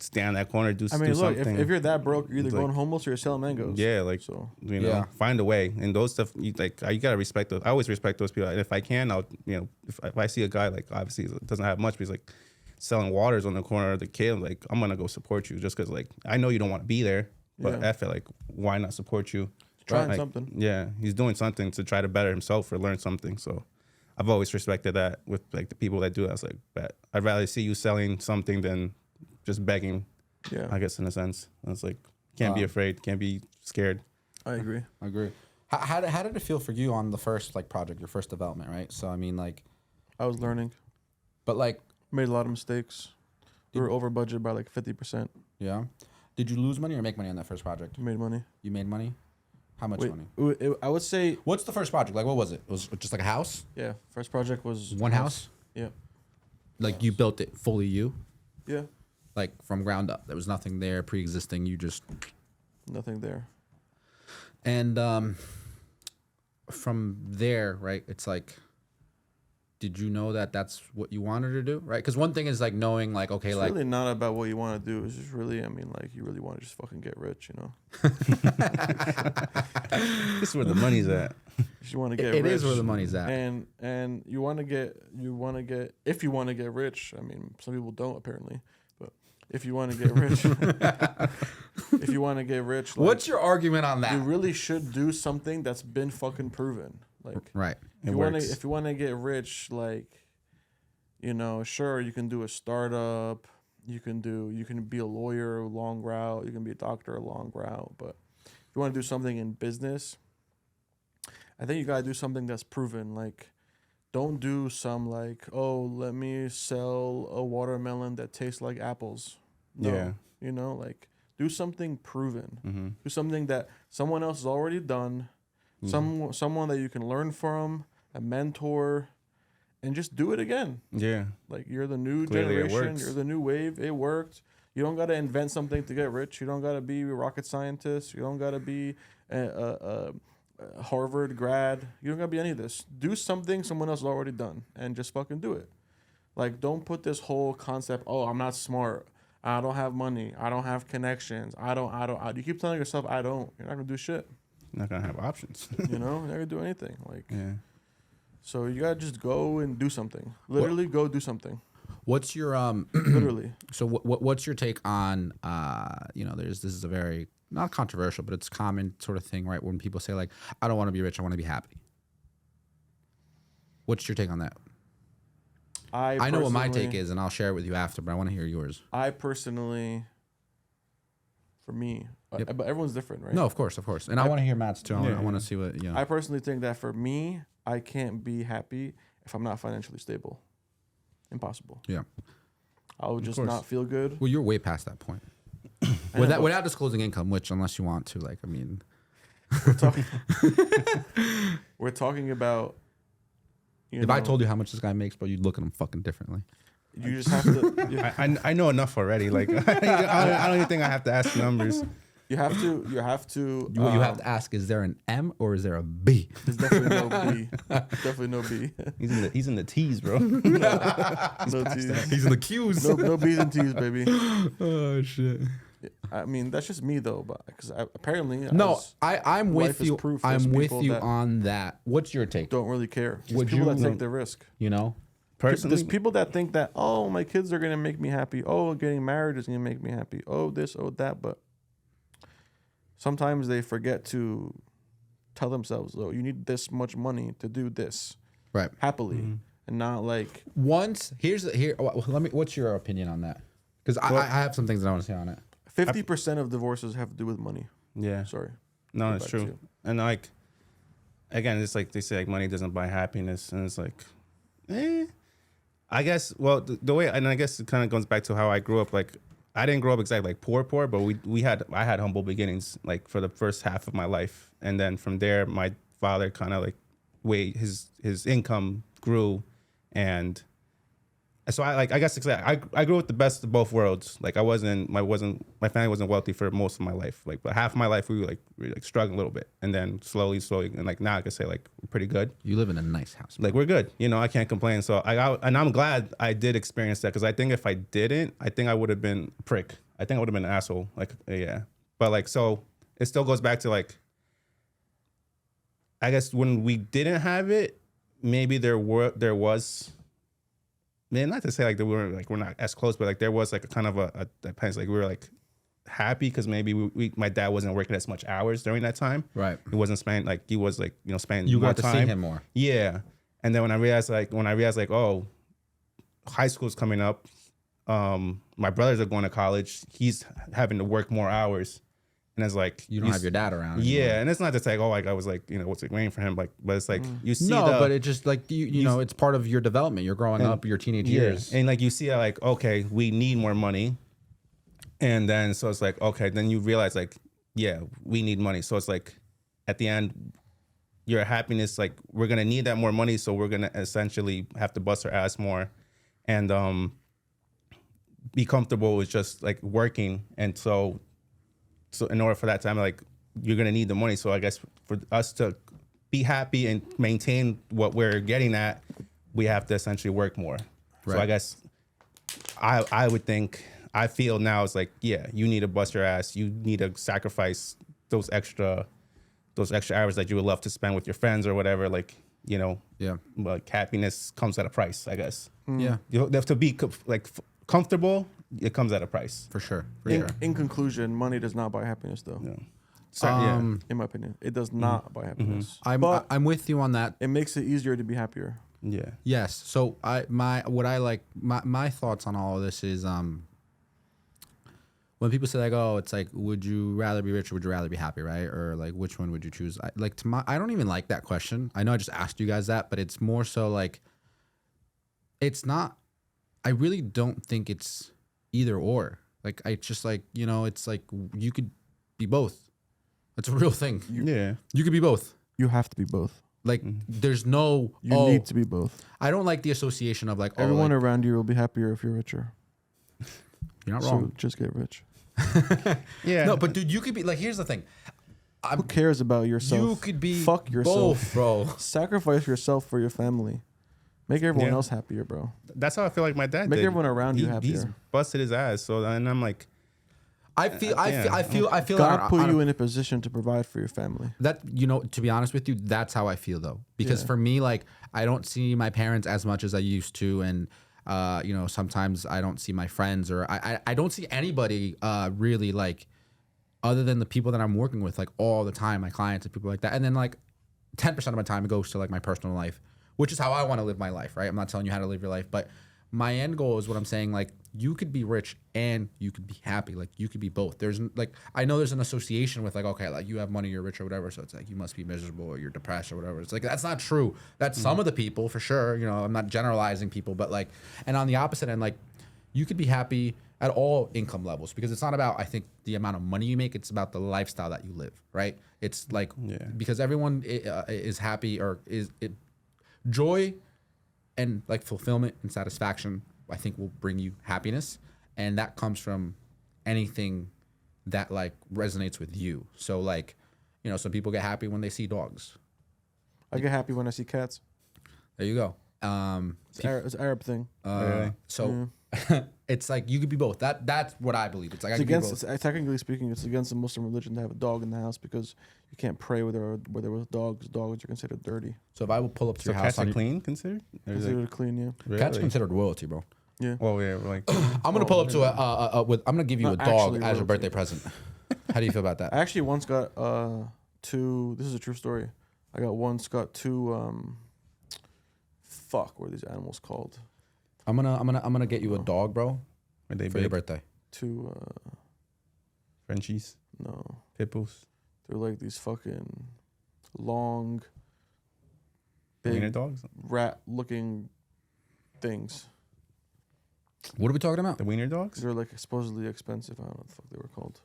stand in that corner, do look, something. if you're that broke, you're either like, going homeless or you're selling mangoes. Yeah, like, so you know, find a way. And those stuff, you gotta respect those. I always respect those people. And if I can, I'll, you know, if I see a guy like obviously doesn't have much, but he's like selling waters on the corner of the kid, like I'm gonna go support you just because like I know you don't want to be there, but I feel like why not support you? trying Like, something. Yeah, he's doing something to try to better himself or learn something. So I've always respected that with like the people that do that. I was like, bet I'd rather see you selling something than just begging. Yeah, I guess in a sense, I was like, can't be afraid, can't be scared. I agree. I agree. How did it feel for you on the first like project, your first development, right? So I mean, like, I was learning, but like, made a lot of mistakes. We were over budget by like 50%. yeah. Did you lose money or make money on that first project? Made money. You made money. How much Wait, money? I would say, What's the first project? Like, what was it? It was just like a house? yeah, first project was One house? Yeah, Like you built it fully you? yeah, Like from ground up. There was nothing there pre-existing. You just... nothing there. And from there, right, it's like, did you know that that's what you wanted to do, right? Because one thing is like knowing like, okay, It's like... really not about what you want to do. It's just really, I mean, like, you really want to just fucking get rich, you know? This is where the money's at. You want to get rich. It is where the money's at. And you want to get, if you want to get rich, I mean, some people don't apparently, but if you want to get rich, if you want to get rich, like, What's your argument on that? you really should do something that's been fucking proven. Like, Right. if you want to get rich, like, you know, sure, you can do a startup, you can be a lawyer, a long route, you can be a doctor, a long route, but if you want to do something in business, I think you got to do something that's proven. Like, don't do some like, oh, let me sell a watermelon that tastes like apples. No, Yeah. you know, like, do something proven. Mm-hmm. Do something that someone else has already done, someone that you can learn from, a mentor, and just do it again. Yeah. Like, you're the new Clearly it generation, works. you're the new wave. It worked. You don't got to invent something to get rich. You don't got to be a rocket scientist. You don't got to be a Harvard grad. You don't got to be any of this. Do something someone else has already done and just fucking do it. Like, don't put this whole concept, oh, I'm not smart. I don't have money. I don't have connections. I don't. You keep telling yourself, I don't. You're not going to do shit. Not gonna have options. You know? You're not going to do anything. Like, Yeah. so you got to just go and do something. Literally go do something. What's your Literally. So what's your take on you know, this is a very not controversial, but it's common sort of thing, right? When people say like, I don't want to be rich, I want to be happy. What's your take on that? I know what my take is, and I'll share it with you after, but I want to hear yours. I personally, for me, Yep. but everyone's different, right? No, of course, and I want to hear Matt's too. I want Yeah. to see what you know. I personally think that for me, I can't be happy if I'm not financially stable. Impossible. Yeah. I would just course. not feel good. Well, you're way past that point. know, but- Without disclosing income, which unless you want to, like, I mean, We're talking about. if I told you how much this guy makes, bro, you'd look at him fucking differently. you just have to. I know enough already. Like I don't even think I have to ask numbers. You have to. You have to ask: is there an M or is there a B? There's definitely no B. Definitely no B. He's in the T's, bro. No T's. He's in the Q's. No B's and T's, baby. Oh shit. I mean, that's just me though, but because apparently, No, as I'm life with is you. proof, there's I'm with people you that on that. What's your take? don't really care. There's Would people you- that take the risk. You know, Personally, There's people that think that, oh, my kids are gonna make me happy. Oh, getting married is gonna make me happy. Oh, this, oh, that. But sometimes they forget to tell themselves, oh, you need this much money to do this right? happily, and not like Once let me. What's your opinion on that? Because I have some things that I want to say on it. 50% of divorces have to do with money. yeah. Sorry. No, Go it's back to true. you. And like, again, it's like they say, like money doesn't buy happiness, and it's like, I guess. Well, the way, and I guess it kind of goes back to how I grew up. Like, I didn't grow up exactly like poor, but I had humble beginnings, like for the first half of my life, and then from there, my father kind of like, his income grew, and so I guess I grew with the best of both worlds. Like my family wasn't wealthy for most of my life. Like, but half of my life we were like struggling a little bit, and then slowly, and like now I can say like we're pretty good. You live in a nice house. Like we're good, you know. I can't complain. So and I'm glad I did experience that, because I think if I didn't, I think I would have been a prick. I think I would have been an asshole. Like yeah, but like so it still goes back to like, I guess when we didn't have it, maybe there was. Man, not to say like that we're not as close, but like there was like a kind of a depends. Like we were like happy because maybe my dad wasn't working as much hours during that time. Right. He wasn't spending like he was like spending You more got to time. see him more. Yeah. And then when I realized like oh, high school's coming up, my brothers are going to college. He's having to work more hours, and it's like You don't have your dad around. Yeah, anymore. and it's not just like like I was like what's it waiting for him like, but it's like you see No, but it just like you know it's part of your development. You're growing up, your teenage years. and like you see like okay, we need more money, and then so it's like okay, then you realize like yeah, we need money. So it's like at the end, your happiness like we're gonna need that more money, so we're gonna essentially have to bust our ass more, and be comfortable with just like working, and so in order for that time like you're gonna need the money. So I guess for us to be happy and maintain what we're getting at, we have to essentially work more. Right. So I guess I would think I feel now it's like yeah, you need to bust your ass. You need to sacrifice those extra hours that you would love to spend with your friends or whatever. Like Yeah. like happiness comes at a price. I guess Yeah. you have to be comfortable. It comes at a price. For sure. In conclusion, money does not buy happiness, though. Yeah. So, yeah. In my opinion, it does not buy happiness. I'm with you on that. It makes it easier to be happier. Yeah. Yes. So my thoughts on all of this is when people say like, oh, it's like, would you rather be rich or would you rather be happy, right? Or like, which one would you choose? I don't even like that question. I know I just asked you guys that, but it's more so like, it's not. I really don't think it's either or. Like I just like it's like you could be both. That's a real thing. Yeah. You could be both. You have to be both. Like there's no. You need to be both. I don't like the association of like Everyone like, around you will be happier if you're richer. You're not So wrong. just get rich. Yeah. No, but dude, you could be like. Here's the thing. Who cares about yourself? You could be Fuck yourself, both, bro. Sacrifice yourself for your family. Make everyone Yeah. else happier, bro. That's how I feel like my dad Make did. everyone around you happier. He's busted his ass. So and I'm like, I feel God put you in a position to provide for your family. that to be honest with you, that's how I feel though. Because Yeah. for me, like I don't see my parents as much as I used to, and sometimes I don't see my friends or I don't see anybody really like other than the people that I'm working with like all the time, my clients and people like that. And then like 10% of my time goes to like my personal life, which is how I want to live my life, right? I'm not telling you how to live your life, but my end goal is what I'm saying. Like you could be rich and you could be happy. Like you could be both. There's like, I know there's an association with like, okay, like you have money, you're rich or whatever. So it's like, you must be miserable or you're depressed or whatever. It's like, that's not true. That's some of the people for sure. I'm not generalizing people, but like, and on the opposite end, like you could be happy at all income levels because it's not about, I think, the amount of money you make. It's about the lifestyle that you live, right? It's like, because everyone is happy or joy and like fulfillment and satisfaction, I think will bring you happiness. And that comes from anything that like resonates with you. So like, some people get happy when they see dogs. I get happy when I see cats. There you go. It's an Arab thing. So it's like you could be both. That's what I believe. It's like It's I could be against, both. technically speaking, it's against the Muslim religion to have a dog in the house because you can't pray where there was dogs. Dogs are considered dirty. So if I will pull up to so your house, cats are clean considered? Or is it- Considered clean, yeah. really? cats are considered royalty, bro. Yeah. Well, yeah, like I'm gonna pull up to I'm gonna give you Not a dog actually as your royalty. birthday present. How do you feel about that? I actually once got two. This is a true story. I once got two. Fuck, what are these animals called? I'm gonna get you a dog, bro, are they for your big? birthday. Two. Frenchies, No, pit bulls, they're like these fucking long, wiener big dogs, rat-looking things. What are we talking about? the wiener dogs, They're like supposedly expensive. I don't know what the fuck they were called.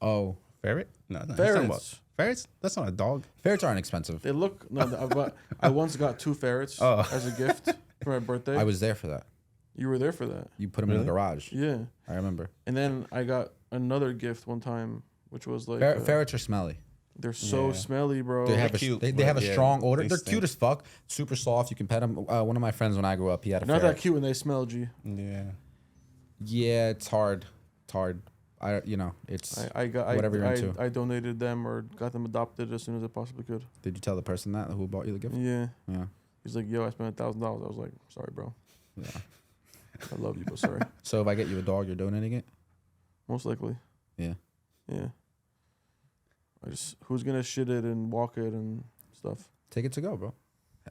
Oh, ferret. No, he's talking Ferrets. about ferrets. That's not a dog. ferrets aren't expensive. They look. No, I once got two ferrets as a gift for my birthday. I was there for that. You were there for that. You put them in the garage. Yeah. I remember. And then I got another gift one time, which was like Ferrets are smelly. they're so Yeah. smelly, bro. They have cute, they have a but yeah, strong odor. they They're stink. cute as fuck. Super soft. You can pet them. One of my friends when I grew up, he had a Not ferret. that cute when they smell, G. Yeah. Yeah, it's hard. It's hard. It's. I got whatever you're into. I donated them or got them adopted as soon as I possibly could. Did you tell the person that who bought you the gift? Yeah. Yeah. He's like, yo, I spent $1,000. I was like, sorry, bro. Yeah. I love you, but sorry. So if I get you a dog, you're donating it? most likely. Yeah. Yeah. Who's gonna shit it and walk it and stuff? Take it to go, bro.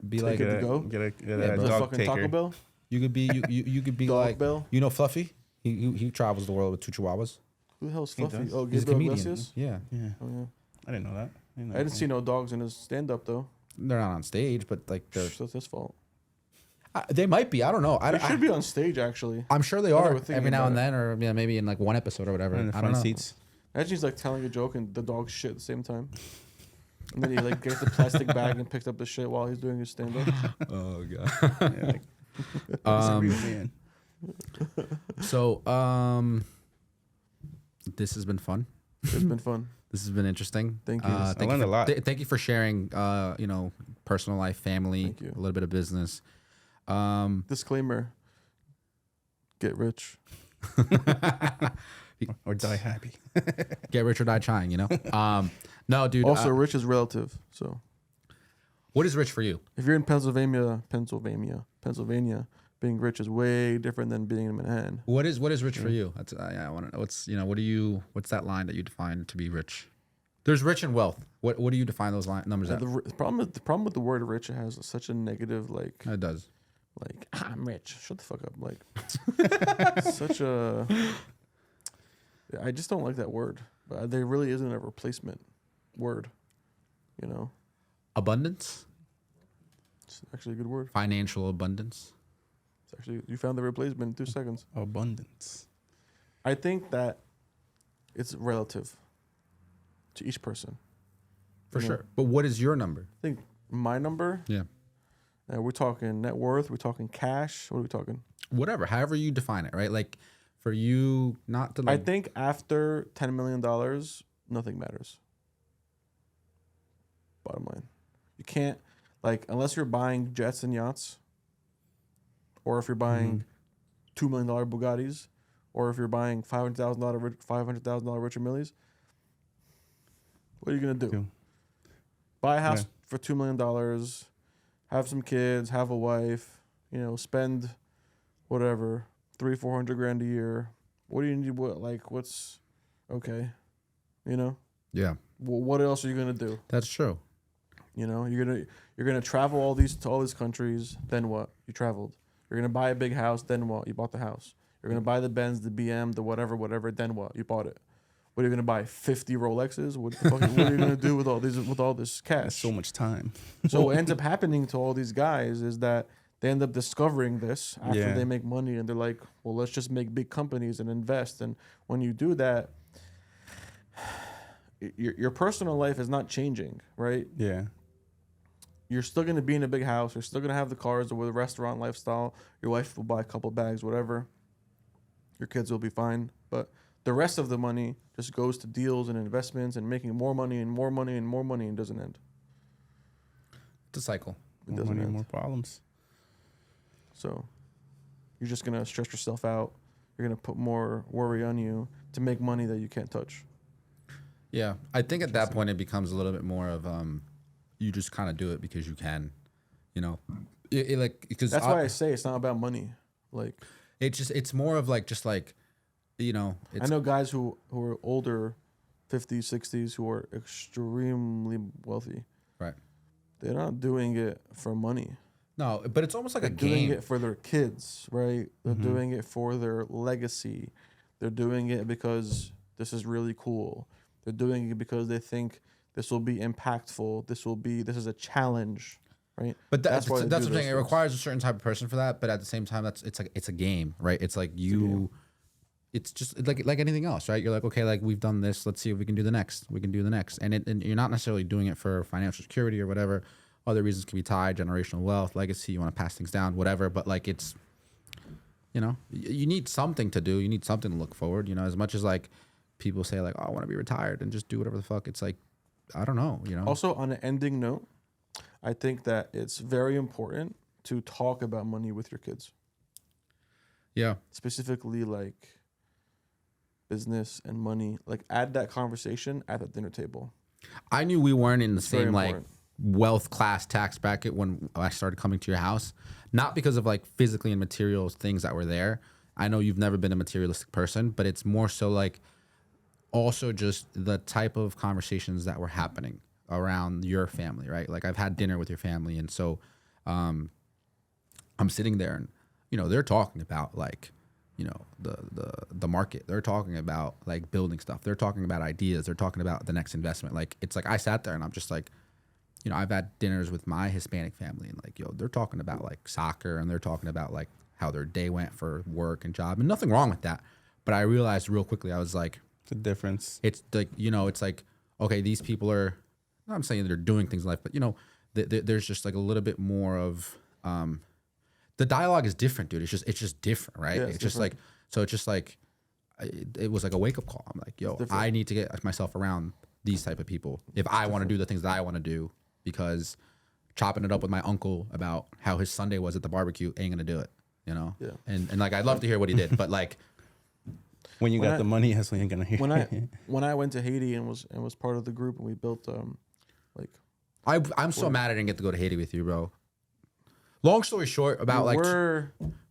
Be Take like, it to go? Get a Yeah, bro. The dog fucking taker. Taco Bell? you could be you could be Dog like, Bell? you know, Fluffy. He travels the world with 2 Chihuahuas. Who the hell's He Fluffy? does. Oh, He's a Gabriel comedian. Iglesias? Yeah, Yeah, Oh, yeah. I didn't know that. I didn't see no dogs in his stand-up, though. they're not on stage, but like That's his fault. they might be. I don't know. They should be on stage, actually. I'm sure they I are never think every now about and it. then, or yeah, maybe in like one episode or whatever. in the I don't front know. seats. Imagine he's like telling a joke and the dog shit at the same time. And then he like gets the plastic bag and picks up the shit while he's doing his stand-up. Oh god. Yeah, like, he's a real man. So this has been fun. It's been fun. This has been interesting. Thank you. I Thank learned you a lot. Thank you for sharing. You know, personal life, family, Thank you. a little bit of business. Disclaimer. Get rich. Or die happy. Get rich or die trying. You know. No, dude. Also, rich is relative. So what is rich for you? if you're in Pennsylvania, being rich is way different than being in Manhattan. What is rich for you? That's I want to know. What's that line that you define to be rich? There's rich and wealth. What do you define those numbers at? The problem with the word rich, it has such a negative It does. like I'm rich. Shut the fuck up. Like such a. I just don't like that word. But there really isn't a replacement word. You know, Abundance, it's actually a good word. financial abundance. It's actually you found the replacement in 2 seconds. Abundance. I think that it's relative to each person. For You know, sure. But what is your number? I think my number. Yeah. We're talking net worth. We're talking cash. What are we talking? Whatever, however you define it, right? Like for you not to I like, think after $10 million, nothing matters. Bottom line. You can't, like, unless you're buying jets and yachts, or if you're buying $2 million Bugattis, or if you're buying $500,000 Richard Milles, what are you going to do? Buy a house for $2 million, have some kids, have a wife, you know, spend whatever, $300,000-400,000 grand a year. What do you need? What's okay? You know? yeah, What else are you gonna do? that's true. You know, you're gonna travel all these countries. Then what? You traveled. You're gonna buy a big house. Then what? You bought the house. You're gonna buy the Benz, the BM, the whatever. Then what? You bought it. What are you gonna buy? 50 Rolexes? What the fuck? What are you gonna do with all this cash? That's so much time. So what ends up happening to all these guys is that they end up discovering this after they make money, and they're like, well, let's just make big companies and invest. And when you do that, your personal life is not changing, right? Yeah. You're still going to be in a big house. You're still going to have the cars or with a restaurant lifestyle. Your wife will buy a couple bags, whatever. Your kids will be fine. But the rest of the money just goes to deals and investments and making more money and more money and more money and doesn't end. It's a cycle. It More doesn't money, end. more problems. So you're just going to stress yourself out. You're going to put more worry on you to make money that you can't touch. Yeah, I think at that point it becomes a little bit more of you just kind of do it because you can, you know, because That's why I say it's not about money. Like it's more of like just like, you know, I know guys who are older, 50s, 60s, who are extremely wealthy. right. They're not doing it for money. No, but it's almost like They're a doing game. it for their kids, right? They're doing it for their legacy. They're doing it because this is really cool. They're doing it because they think this will be impactful. This is a challenge, right? But that's why what they I'm do saying. those It things. requires a certain type of person for that, but at the same time, it's a game, right? It's like you, it's just like anything else, right? You're like, okay, like we've done this. Let's see if we can do the next. We can do the next, and you're not necessarily doing it for financial security or whatever. Other reasons can be tied, generational wealth, legacy. You want to pass things down, whatever. But like it's, you know, you need something to do. You need something to look forward. You know, as much as like people say like, oh, I want to be retired and just do whatever the fuck. It's like, I don't know, you know. Also, on an ending note, I think that it's very important to talk about money with your kids. Yeah. Specifically, like business and money. Like, add that conversation at the dinner table. I knew we weren't in the very same like important. wealth class tax bracket when I started coming to your house, not because of like physically and materials things that were there. I know you've never been a materialistic person, but it's more so like also just the type of conversations that were happening around your family, right? Like I've had dinner with your family, and so I'm sitting there, and they're talking about like the market. They're talking about like building stuff. They're talking about ideas. They're talking about the next investment. Like it's like I sat there and I'm just like, I've had dinners with my Hispanic family, and like they're talking about like soccer, and they're talking about like how their day went for work and job, and nothing wrong with that. But I realized real quickly, I was like, it's a difference. It's like it's like, okay, these people are. I'm saying they're doing things in life, but there's just like a little bit more of the dialogue is different, dude. It's just different, right? Yeah, it's just like, so it's just like it was like a wake up call. I'm like, yo, I need to get myself around these type of people if I want to do the things that I want to do, because chopping it up with my uncle about how his Sunday was at the barbecue ain't gonna do it, Yeah. And like I'd love to hear what he did, but like when you got the money, that's when you're gonna hear. When I went to Haiti and was part of the group, and we built like I'm so mad I didn't get to go to Haiti with you, bro. Long story short, about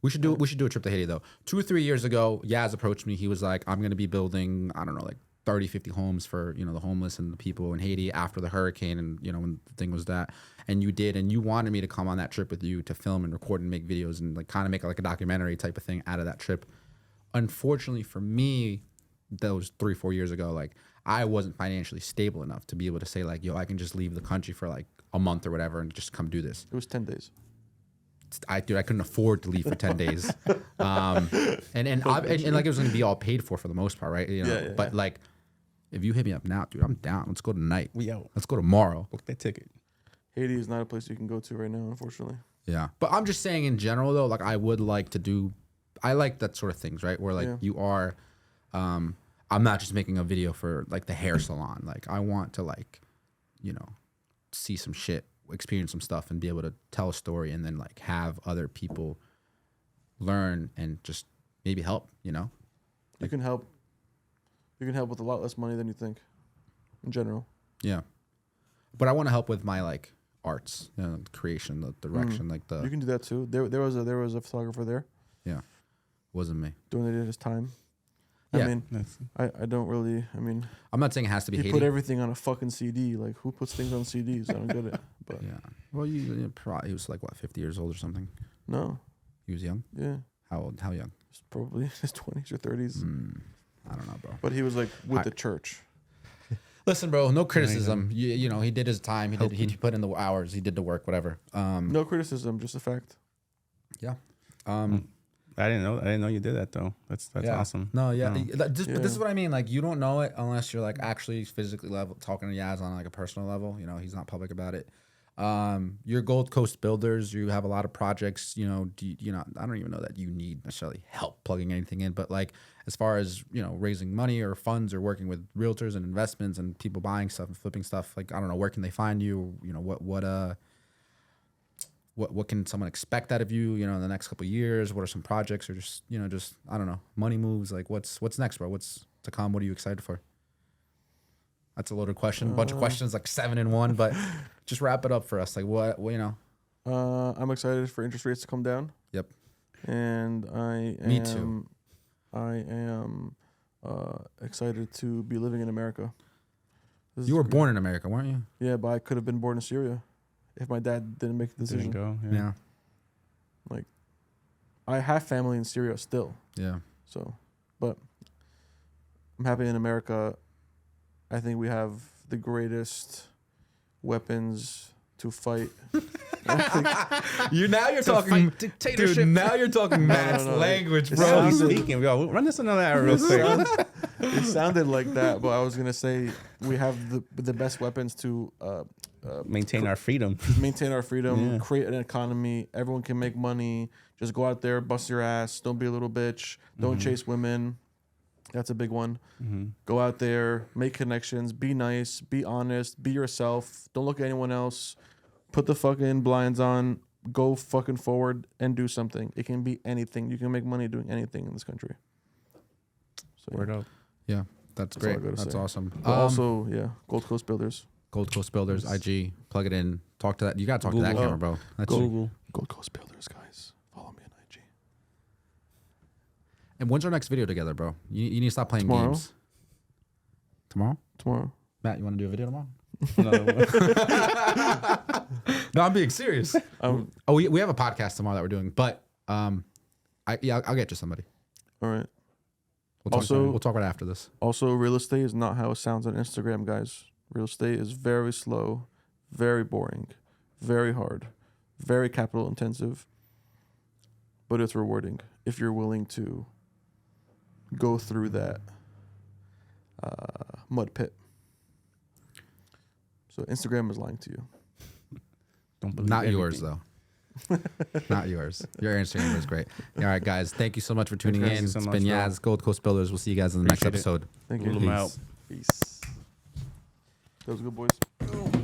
we should do a trip to Haiti though. 2 or 3 years ago, Yaz approached me. He was like, I'm gonna be building, I don't know, like 30, 50 homes for the homeless and the people in Haiti after the hurricane, and when the thing was that. And you did, and you wanted me to come on that trip with you to film and record and make videos and like kind of make like a documentary type of thing out of that trip. Unfortunately for me, that was 3-4 years ago, like I wasn't financially stable enough to be able to say like, yo, I can just leave the country for like a month or whatever and just come do this. It was 10 days. I couldn't afford to leave for 10 days. And like it was going to be all paid for the most part, right? But like, if you hit me up now, dude, I'm down. Let's go tonight. We out. Let's go tomorrow. Book that ticket. Haiti is not a place you can go to right now, unfortunately. Yeah. But I'm just saying in general though, like I would like to do, I like that sort of things, right? Where like you are, I'm not just making a video for like the hair salon. Like I want to like, see some shit, experience some stuff, and be able to tell a story, and then like have other people learn and just maybe help, You can help with a lot less money than you think in general. Yeah. But I want to help with my like arts, the creation, the direction, like the. You can do that too. There was a photographer there. Yeah. Wasn't me. Doing it at his time. Yeah. I mean, I don't really. I mean, I'm not saying it has to be he Haiti. put everything on a fucking CD. Like, who puts things on CDs? I don't get it. But yeah. Well, he was like what, 50 years old or something. No. He was young. Yeah. How old? How young? He's probably in his 20s or 30s. I don't know, bro. But he was like with the church. Listen, bro. No criticism. He did his time. He put in the hours. He did the work. Whatever. No criticism, just a fact. Yeah. I didn't know you did that though. That's awesome. No, yeah. But this is what I mean. Like, you don't know it unless you're like actually physically talking to Yaz on like a personal level. He's not public about it. You're Gold Coast builders. You have a lot of projects. I don't even know that you need necessarily help plugging anything in. But like, as far as raising money or funds or working with realtors and investments and people buying stuff and flipping stuff, like I don't know, where can they find you? What can someone expect out of you, in the next couple of years? What are some projects, or just I don't know, money moves? Like what's next, bro? What's to come? What are you excited for? That's a loaded question. Bunch of questions, like 7 in one, but just wrap it up for us. Like what I'm excited for interest rates to come down. Yep. And Me too. I am excited to be living in America. You were born in America, weren't you? Yeah, but I could have been born in Syria if my dad didn't make the decision. Didn't go. Yeah. Like, I have family in Syria still. Yeah. So, but I'm happy in America. I think we have the greatest weapons to fight. You're talking dictatorship. Dude, now you're talking mass language, bro. He's speaking. Yo, run this another hour real quick. It sounded like that, but I was gonna say we have the best weapons to maintain our freedom. Maintain our freedom. Create an economy. Everyone can make money. Just go out there, bust your ass. Don't be a little bitch. Don't chase women. That's a big one. Go out there, make connections, be nice, be honest, be yourself. Don't look at anyone else. Put the fucking blinds on. Go fucking forward and do something. It can be anything. You can make money doing anything in this country. So, word up. Yeah, that's great. That's awesome. But also, Gold Coast Builders. Gold Coast Builders, IG. Plug it in. Talk to that. You got to talk to that camera, bro. That's Google. Gold Coast Builders, guys. Follow me on IG. And when's our next video together, bro? You need to stop playing Tomorrow. games. Tomorrow? Tomorrow. Matt, you want to do a video tomorrow? Another one. No, I'm being serious. Um, We have a podcast tomorrow that we're doing, but I'll get you somebody. all right. We'll talk right after this. Also, real estate is not how it sounds on Instagram, guys. Real estate is very slow, very boring, very hard, very capital intensive, but it's rewarding if you're willing to go through that mud pit. So Instagram is lying to you. Don't believe Not yours, everything. though. Not yours. Your Instagram was great. All right, guys. Thank you so much for tuning Thank in. you so It's much, been bro. Yaz, Gold Coast Builders. We'll see you guys in the next Appreciate it. episode. Thank you. Rule 'em out. Peace. That was good, boys.